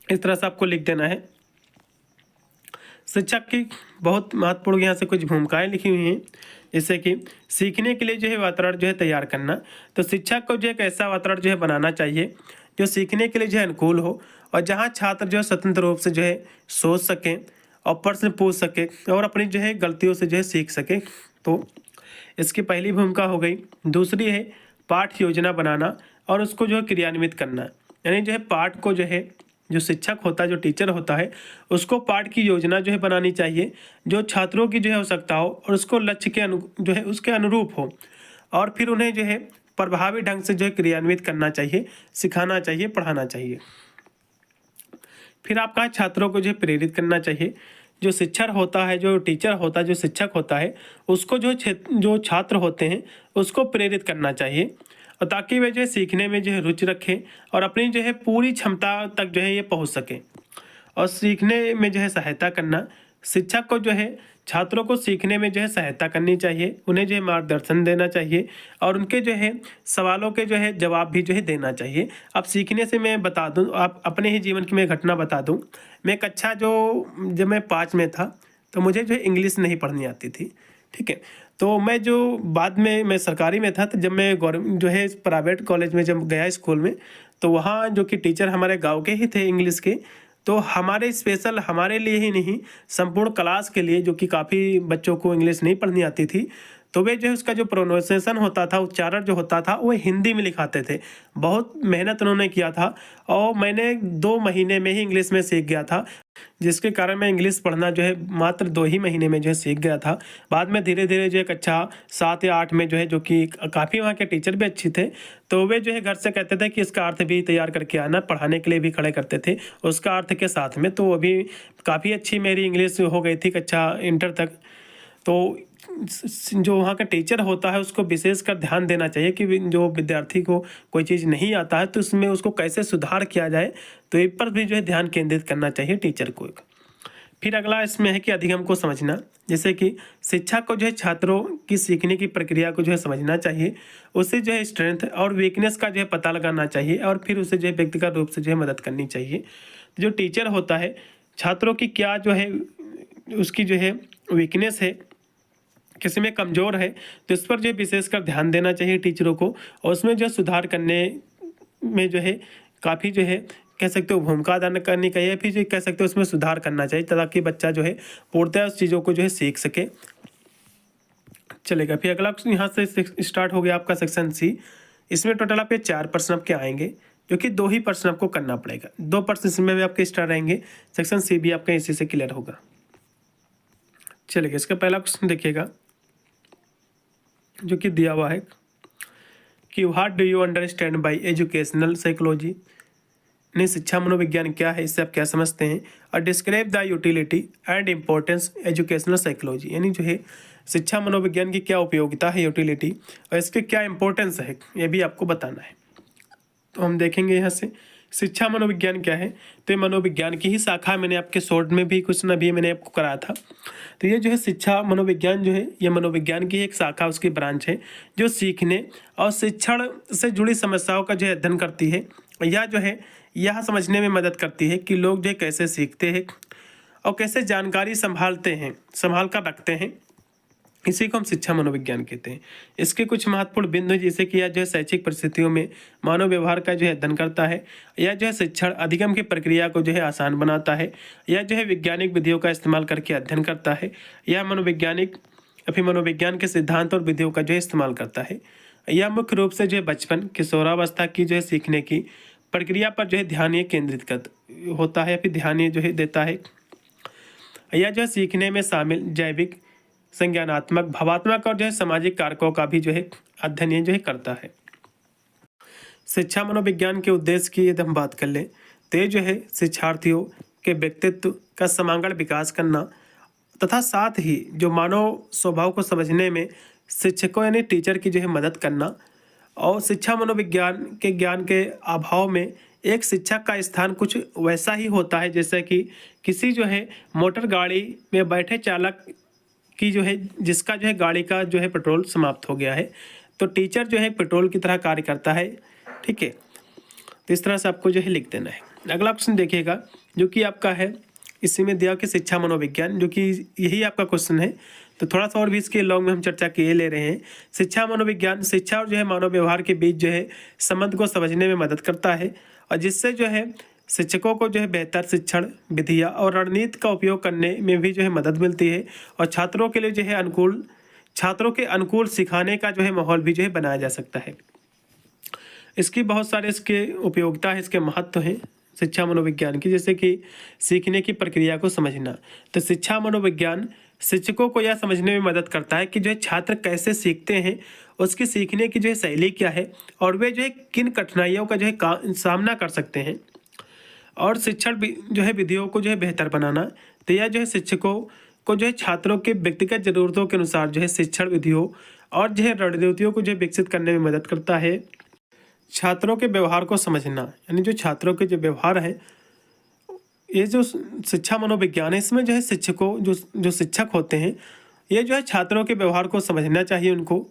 इस तरह से आपको लिख देना है। शिक्षक की बहुत महत्वपूर्ण यहाँ से कुछ भूमिकाएं लिखी हुई हैं, जैसे कि सीखने के लिए जो है वातावरण जो है तैयार करना। तो शिक्षक को जो है एक ऐसा वातावरण जो है बनाना चाहिए जो सीखने के लिए जो है अनुकूल हो और जहाँ छात्र जो है स्वतंत्र रूप से जो है सोच सकें और प्रश्न पूछ सके और अपनी जो है गलतियों से जो है सीख सके। तो इसकी पहली भूमिका हो गई। दूसरी है पाठ योजना बनाना और उसको जो है क्रियान्वित करना। यानी जो है पाठ को जो है, जो शिक्षक होता है, जो टीचर होता है, उसको पाठ की योजना जो है बनानी चाहिए जो छात्रों की जो है आवश्यकता हो और उसको लक्ष्य के जो है उसके अनुरूप हो। और फिर उन्हें जो है प्रभावी ढंग से जो है क्रियान्वित करना चाहिए, सिखाना चाहिए, पढ़ाना चाहिए। फिर आपका छात्रों को जो है प्रेरित करना चाहिए। जो शिक्षक होता है, जो टीचर होता है, जो शिक्षक होता है, उसको जो छात्र होते हैं उसको प्रेरित करना चाहिए और ताकि वे जो है सीखने में जो है रुचि रखें और अपनी जो है पूरी क्षमता तक जो है ये पहुंच सके। और सीखने में जो है सहायता करना, शिक्षक को जो है छात्रों को सीखने में जो है सहायता करनी चाहिए, उन्हें जो है मार्गदर्शन देना चाहिए और उनके जो है सवालों के जो है जवाब भी जो है देना चाहिए। अब सीखने से मैं बता दूं, आप अपने ही जीवन की मैं घटना बता दूं। मैं कक्षा जब मैं 5 में था तो मुझे जो है इंग्लिश नहीं पढ़नी आती थी, ठीक है। तो मैं जो बाद में मैं सरकारी में था, तो जब मैं गवर्नमेंट जो है प्राइवेट कॉलेज में जब गया स्कूल में, तो वहाँ जो कि टीचर हमारे गाँव के ही थे इंग्लिश के, तो हमारे स्पेशल हमारे लिए ही नहीं, संपूर्ण क्लास के लिए, जो कि काफ़ी बच्चों को इंग्लिश नहीं पढ़नी आती थी, तो वे जो है उसका जो प्रोनाउंसिएशन होता था, उच्चारण जो होता था, वो हिंदी में लिखाते थे। बहुत मेहनत उन्होंने किया था और मैंने 2 महीने में ही इंग्लिश में सीख गया था, जिसके कारण मैं इंग्लिश पढ़ना जो है मात्र 2 ही महीने में जो है सीख गया था। बाद में धीरे-धीरे जो है कक्षा 7 या 8 में जो है, जो कि काफ़ी वहाँ के टीचर भी अच्छे थे, तो वे जो है घर से कहते थे कि इसका अर्थ भी तैयार करके आना, पढ़ाने के लिए भी खड़े करते थे उसका अर्थ के साथ में। तो अभी काफ़ी अच्छी मेरी इंग्लिश हो गई थी कक्षा इंटर तक। तो जो वहाँ का टीचर होता है उसको विशेषकर ध्यान देना चाहिए कि जो विद्यार्थी को कोई चीज़ नहीं आता है तो उसमें उसको कैसे सुधार किया जाए, तो इस पर भी जो है ध्यान केंद्रित करना चाहिए टीचर को। फिर अगला इसमें है कि अधिगम को समझना, जैसे कि शिक्षा को जो है छात्रों की सीखने की प्रक्रिया को जो है समझना चाहिए, उससे जो है स्ट्रेंथ और वीकनेस का जो है पता लगाना चाहिए और फिर उसे जो है व्यक्तिगत रूप से जो है मदद करनी चाहिए। जो टीचर होता है, छात्रों की क्या जो है उसकी जो है वीकनेस है, किसी में कमज़ोर है, तो इस पर जो है विशेषकर ध्यान देना चाहिए टीचरों को और उसमें जो सुधार करने में जो है काफ़ी जो है कह सकते हो भूमिका अदा करनी चाहिए, फिर जो कह सकते हो उसमें सुधार करना चाहिए ताकि बच्चा जो है पूर्णतः उस चीज़ों को जो है सीख सके। चलेगा, फिर अगला यहाँ से स्टार्ट हो गया आपका सेक्शन सी। इसमें टोटल आपके 4 प्रश्न आपके आएंगे, जो कि 2 ही प्रश्न आपको करना पड़ेगा। 2 प्रश्न इसमें भी आपके स्टार्ट रहेंगे, सेक्शन सी भी आपका इसी से क्लियर होगा। चलेगा, इसका पहला क्वेश्चन देखिएगा जो कि दिया हुआ है कि what do you understand by educational psychology, यानी शिक्षा मनोविज्ञान क्या है, इससे आप क्या समझते हैं। और describe the utility and importance educational psychology, यानी जो है शिक्षा मनोविज्ञान की क्या उपयोगिता है, यूटिलिटी, और इसके क्या इंपॉर्टेंस है, ये भी आपको बताना है। तो हम देखेंगे यहाँ से शिक्षा मनोविज्ञान क्या है। तो ये मनोविज्ञान की ही शाखा, मैंने आपके शॉर्ट में भी कुछ न भी मैंने आपको कराया था। तो ये जो है शिक्षा मनोविज्ञान जो है, ये मनोविज्ञान की एक शाखा, उसकी ब्रांच है जो सीखने और शिक्षण से जुड़ी समस्याओं का जो है अध्ययन करती है। यह जो है यह समझने में मदद करती है कि लोग जो है कैसे सीखते हैं और कैसे जानकारी संभाल कर रखते हैं। इसी को हम शिक्षा मनोविज्ञान कहते हैं। इसके कुछ महत्वपूर्ण बिंदु, जैसे कि यह जो है शैक्षिक परिस्थितियों में मानव व्यवहार का जो है अध्ययन करता है, यह जो है शिक्षण अधिगम की प्रक्रिया को जो है आसान बनाता है, यह जो है वैज्ञानिक विधियों का इस्तेमाल करके अध्ययन करता है, यह मनोविज्ञान के सिद्धांत और विधियों का जो है इस्तेमाल करता है, यह मुख्य रूप से जो है बचपन किशोरावस्था की जो है सीखने की प्रक्रिया पर जो है ध्यान केंद्रित होता है, फिर ध्यान जो है देता है। यह जो है सीखने में शामिल जैविक, संज्ञानात्मक, भावात्मक और जो है सामाजिक कारकों का भी जो है अध्ययन जो है करता है। शिक्षा मनोविज्ञान के उद्देश्य की यदि हम बात कर लें तो ये जो है शिक्षार्थियों के व्यक्तित्व का समग्र विकास करना तथा साथ ही जो मानव स्वभाव को समझने में शिक्षकों यानी टीचर की जो है मदद करना, और शिक्षा मनोविज्ञान के ज्ञान के अभाव में एक शिक्षक का स्थान कुछ वैसा ही होता है जैसे कि किसी जो है मोटर गाड़ी में बैठे चालक की जो है, जिसका जो है गाड़ी का जो है पेट्रोल समाप्त हो गया है, तो टीचर जो है पेट्रोल की तरह कार्य करता है, ठीक है। तो इस तरह से आपको जो है लिख देना है। अगला क्वेश्चन देखिएगा जो कि आपका है, इसी में दिया कि शिक्षा मनोविज्ञान, जो कि यही आपका क्वेश्चन है, तो थोड़ा सा और भी इसके लॉन्ग में हम चर्चा किए ले रहे हैं। शिक्षा मनोविज्ञान शिक्षा और जो है मानव व्यवहार के बीच जो है संबंध को समझने में मदद करता है, और जिससे जो है शिक्षकों को जो है बेहतर शिक्षण विधियाँ और रणनीति का उपयोग करने में भी जो है मदद मिलती है, और छात्रों के लिए जो है छात्रों के अनुकूल सिखाने का जो है माहौल भी जो है बनाया जा सकता है। इसकी बहुत सारे इसके उपयोगिता है, इसके महत्व हैं शिक्षा मनोविज्ञान की, जैसे कि सीखने की प्रक्रिया को समझना। तो शिक्षा मनोविज्ञान शिक्षकों को यह समझने में मदद करता है कि जो है छात्र कैसे सीखते हैं, उसकी सीखने की जो है शैली क्या है, और वे जो है किन कठिनाइयों का जो है सामना कर सकते हैं, और शिक्षण जो है विधियों को जो है बेहतर बनाना। तो यह जो है शिक्षकों को जो है छात्रों के व्यक्तिगत जरूरतों के अनुसार जो है शिक्षण विधियों और जो है रणनीतियों को जो है विकसित करने में मदद करता है। छात्रों के व्यवहार को समझना, यानी जो छात्रों के जो व्यवहार है ये जो शिक्षा मनोविज्ञान है, इसमें जो है शिक्षकों जो शिक्षक होते हैं, ये जो है छात्रों के व्यवहार को समझना चाहिए उनको,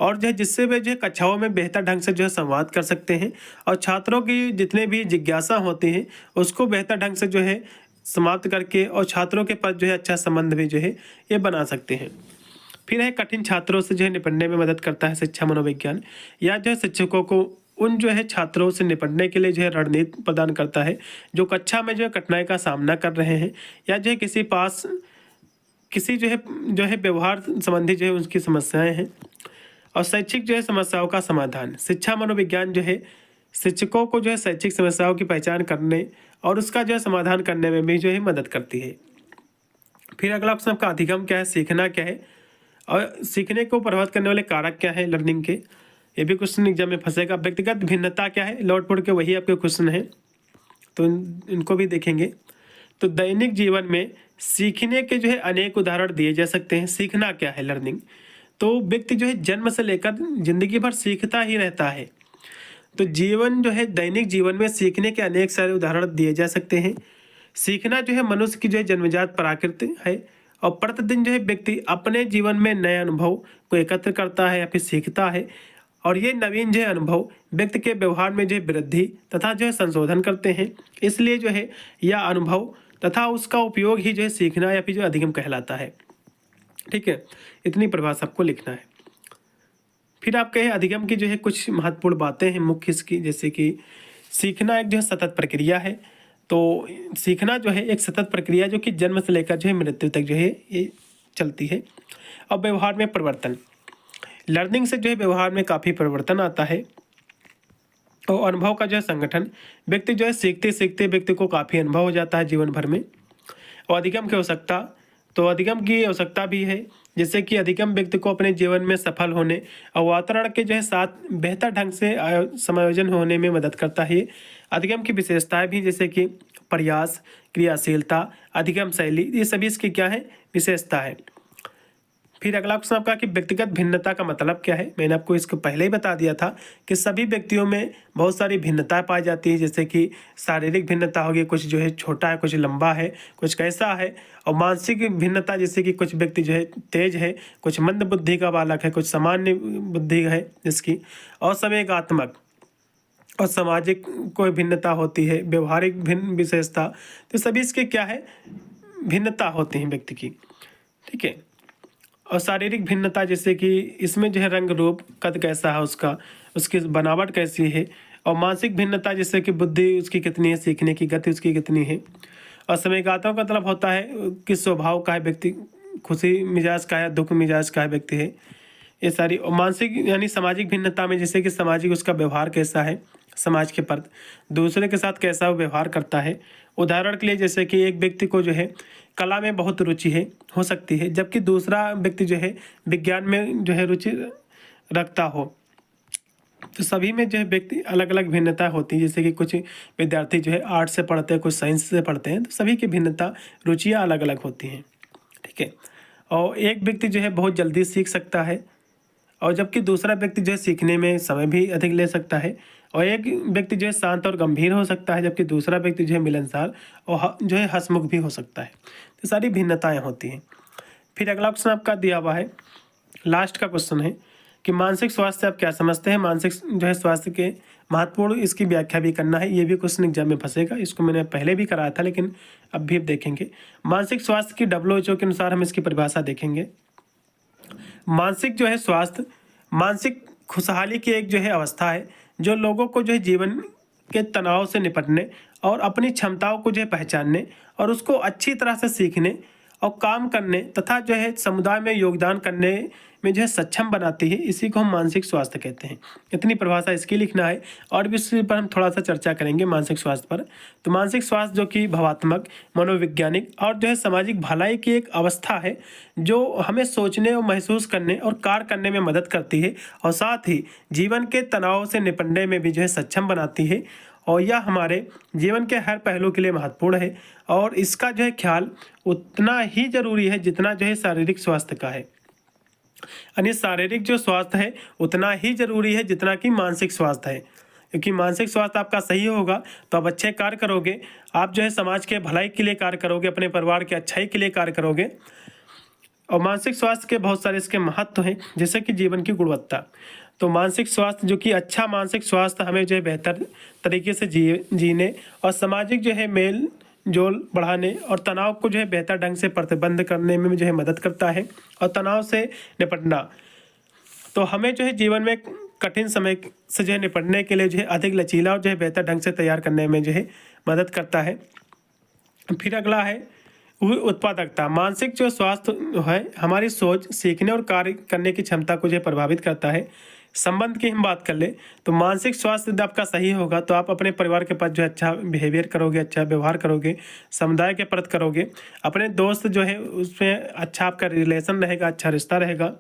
और जो है जिससे वे जो है कक्षाओं में बेहतर ढंग से जो है संवाद कर सकते हैं, और छात्रों की जितने भी जिज्ञासा होती हैं उसको बेहतर ढंग से जो है समाप्त करके और छात्रों के पास जो है अच्छा संबंध भी जो है ये बना सकते हैं। फिर है कठिन छात्रों से जो है निपटने में मदद करता है शिक्षा मनोविज्ञान, या जो है शिक्षकों को उन जो है छात्रों से निपटने के लिए जो है रणनीति प्रदान करता है जो कक्षा में जो है कठिनाई का सामना कर रहे हैं, या जो है किसी जो है व्यवहार संबंधी जो है उनकी समस्याएं हैं, और शैक्षिक जो है समस्याओं का समाधान। शिक्षा मनोविज्ञान जो है शिक्षकों को जो है शैक्षिक समस्याओं की पहचान करने और उसका जो है समाधान करने में भी जो है मदद करती है। फिर अगला क्वेश्चन आपका अधिगम क्या है, सीखना क्या है, और सीखने को प्रभावित करने वाले कारक क्या है लर्निंग के, ये भी क्वेश्चन एग्जाम में फंसेगा। व्यक्तिगत भिन्नता क्या है, लौट पुट के वही आपके क्वेश्चन है, तो इनको भी देखेंगे। तो दैनिक जीवन में सीखने के जो है अनेक उदाहरण दिए जा सकते हैं। सीखना क्या है, लर्निंग, तो व्यक्ति जो है जन्म से लेकर जिंदगी भर सीखता ही रहता है। तो जीवन जो है दैनिक जीवन में सीखने के अनेक सारे उदाहरण दिए जा सकते हैं। सीखना जो है मनुष्य की जो है जन्मजात प्रकृति है, और प्रतिदिन जो है व्यक्ति अपने जीवन में नए अनुभव को एकत्र करता है या फिर सीखता है, और ये नवीन जो है अनुभव व्यक्ति के व्यवहार में जो है वृद्धि तथा जो है संशोधन करते हैं। इसलिए जो है यह अनुभव तथा उसका उपयोग ही जो है सीखना या फिर जो अधिगम कहलाता है। ठीक है, इतनी परिभाषा आपको लिखना है। फिर आप कहे अधिगम की जो है कुछ महत्वपूर्ण बातें हैं मुख्य इसकी, जैसे कि सीखना एक जो है सतत प्रक्रिया है। तो सीखना जो है एक सतत प्रक्रिया जो कि जन्म से लेकर जो है मृत्यु तक जो है ये चलती है। और व्यवहार में परिवर्तन, लर्निंग से जो है व्यवहार में काफ़ी परिवर्तन आता है, और अनुभव का जो है संगठन, व्यक्ति जो है सीखते सीखते व्यक्ति को काफ़ी अनुभव हो जाता है जीवन भर में। और अधिगम की आवश्यकता, तो अधिगम की आवश्यकता भी है, जिससे कि अधिगम व्यक्ति को अपने जीवन में सफल होने और वातावरण के जो है साथ बेहतर ढंग से समायोजन होने में मदद करता है। अधिगम की विशेषताएं भी, जैसे कि प्रयास, क्रियाशीलता, अधिगम शैली, ये सभी इसकी क्या है, विशेषता है। फिर अगला क्वेश्चन आपका कि व्यक्तिगत भिन्नता का मतलब क्या है। मैंने आपको इसको पहले ही बता दिया था कि सभी व्यक्तियों में बहुत सारी भिन्नताएं पाई जाती है, जैसे कि शारीरिक भिन्नता होगी, कुछ जो है छोटा है, कुछ लंबा है, कुछ कैसा है, और मानसिक भिन्नता, जैसे कि कुछ व्यक्ति जो है तेज है, कुछ मंद बुद्धि का बालक है, कुछ सामान्य बुद्धि है जिसकी, और संवेगात्मक और सामाजिक कोई भिन्नता होती है, व्यवहारिक भिन्न विशेषता, तो सभी इसके क्या है, भिन्नता होती है व्यक्ति की। ठीक है, और शारीरिक भिन्नता, जैसे कि इसमें जो है रंग रूप, कद कैसा है उसका, उसकी बनावट कैसी है, और मानसिक भिन्नता, जैसे कि बुद्धि उसकी कितनी है, सीखने की गति उसकी कितनी है, और संवेगात्मक का मतलब होता है किस स्वभाव का है व्यक्ति, खुशी मिजाज का है, दुख मिजाज का है व्यक्ति है, ये सारी। और मानसिक यानी सामाजिक भिन्नता में, जैसे कि सामाजिक उसका व्यवहार कैसा है, समाज के प्रति दूसरे के साथ कैसा वो व्यवहार करता है। उदाहरण के लिए, जैसे कि एक व्यक्ति को जो है कला में बहुत रुचि है, हो सकती है, जबकि दूसरा व्यक्ति जो है विज्ञान में जो है रुचि रखता हो। तो सभी में जो है व्यक्ति अलग अलग भिन्नता होती है, जैसे कि कुछ विद्यार्थी जो है आर्ट से पढ़ते हैं, कुछ साइंस से पढ़ते हैं, तो सभी की भिन्नता, रुचियाँ अलग अलग होती हैं। ठीक है, और एक व्यक्ति जो है बहुत जल्दी सीख सकता है, और जबकि दूसरा व्यक्ति जो है सीखने में समय भी अधिक ले सकता है, और एक व्यक्ति जो है शांत और गंभीर हो सकता है, जबकि दूसरा व्यक्ति जो है मिलनसार और जो है हंसमुख भी हो सकता है। तो सारी भिन्नताएं होती हैं। फिर अगला क्वेश्चन आपका दिया हुआ है, लास्ट का क्वेश्चन है कि मानसिक स्वास्थ्य से आप क्या समझते हैं। मानसिक जो है स्वास्थ्य के महत्वपूर्ण, इसकी व्याख्या भी करना है, ये भी क्वेश्चन एग्जाम में फंसेगा। इसको मैंने पहले भी कराया था, लेकिन अब भी देखेंगे। मानसिक स्वास्थ्य की WHO के अनुसार हम इसकी परिभाषा देखेंगे। मानसिक जो है स्वास्थ्य, मानसिक खुशहाली की एक जो है अवस्था है जो लोगों को जो है जीवन के तनाव से निपटने और अपनी क्षमताओं को जो है पहचानने और उसको अच्छी तरह से सीखने और काम करने तथा जो है समुदाय में योगदान करने में जो है सक्षम बनाती है। इसी को हम मानसिक स्वास्थ्य कहते हैं। इतनी परिभाषा इसकी लिखना है, और भी इस पर हम थोड़ा सा चर्चा करेंगे मानसिक स्वास्थ्य पर। तो मानसिक स्वास्थ्य जो कि भावात्मक, मनोवैज्ञानिक और जो है सामाजिक भलाई की एक अवस्था है जो हमें सोचने और महसूस करने और कार्य करने में मदद करती है, और साथ ही जीवन के तनाव से निपटने में भी जो है सक्षम बनाती है। और यह हमारे जीवन के हर पहलू के लिए महत्वपूर्ण है, और इसका जो है ख्याल उतना ही जरूरी है जितना जो है शारीरिक स्वास्थ्य का है। यानी शारीरिक जो स्वास्थ्य है उतना ही जरूरी है जितना कि मानसिक स्वास्थ्य है। क्योंकि मानसिक स्वास्थ्य आपका सही होगा तो आप अच्छे कार्य करोगे, आप जो है समाज के भलाई के लिए कार्य करोगे, अपने परिवार की अच्छाई के लिए कार्य करोगे। और मानसिक स्वास्थ्य के बहुत सारे इसके महत्व हैं, जैसे कि जीवन की गुणवत्ता। तो मानसिक स्वास्थ्य जो कि अच्छा मानसिक स्वास्थ्य हमें जो है बेहतर तरीके से जीने और सामाजिक जो है मेल जोल बढ़ाने और तनाव को जो है बेहतर ढंग से प्रतिबंध करने में जो है मदद करता है और तनाव से निपटना। तो हमें जो है जीवन में कठिन समय से जो है निपटने के लिए जो है अधिक लचीला और जो है बेहतर ढंग से तैयार करने में जो है मदद करता है। फिर अगला है उत्पादकता। मानसिक जो स्वास्थ्य है हमारी सोच, सीखने और कार्य करने की क्षमता को जो है प्रभावित करता है। संबंध की हम बात कर ले तो मानसिक स्वास्थ्य यदि आपका सही होगा तो आप अपने परिवार के पास जो है अच्छा बिहेवियर करोगे, अच्छा व्यवहार करोगे, समुदाय के प्रति करोगे, अपने दोस्त जो है उसमें अच्छा आपका रिलेशन रहेगा, अच्छा रिश्ता रहेगा।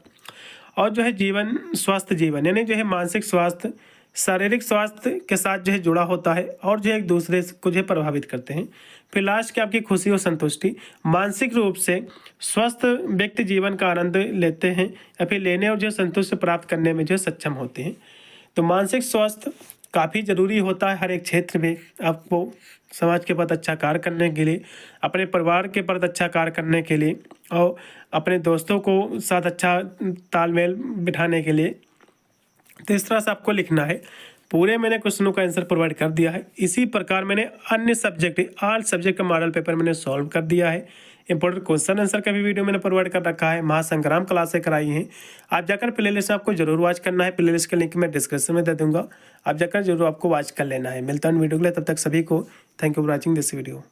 और जो है जीवन स्वस्थ जीवन यानी जो है मानसिक स्वास्थ्य शारीरिक स्वास्थ्य के साथ जो है जुड़ा होता है और जो है एक दूसरे को जो है प्रभावित करते हैं। फिर लास्ट की आपकी खुशी और संतुष्टि। मानसिक रूप से स्वस्थ व्यक्ति जीवन का आनंद लेते हैं या फिर लेने और जो संतुष्टि प्राप्त करने में जो सक्षम होते हैं। तो मानसिक स्वास्थ्य काफ़ी ज़रूरी होता है हर एक क्षेत्र में, आपको समाज के प्रति अच्छा कार्य करने के लिए, अपने परिवार के प्रति अच्छा कार्य करने के लिए और अपने दोस्तों को साथ अच्छा तालमेल बिठाने के लिए। तो इस तरह से आपको लिखना है। पूरे मैंने क्वेश्चनों का आंसर प्रोवाइड कर दिया है। इसी प्रकार मैंने अन्य सब्जेक्ट ऑल सब्जेक्ट का मॉडल पेपर मैंने सॉल्व कर दिया है। इंपॉर्टेंट क्वेश्चन आंसर का भी वीडियो मैंने प्रोवाइड कर रखा है। महासंग्राम क्लासें कराई हैं, आप जाकर प्लेलिस्ट आपको जरूर वॉच करना है। प्लेलिस्ट का लिंक मैं डिस्क्रिप्शन में दे दूंगा, आप जाकर जरूर आपको वॉच कर लेना है। मिलता हूँ वीडियो के लिए, तब तक सभी को thank you for watching this video.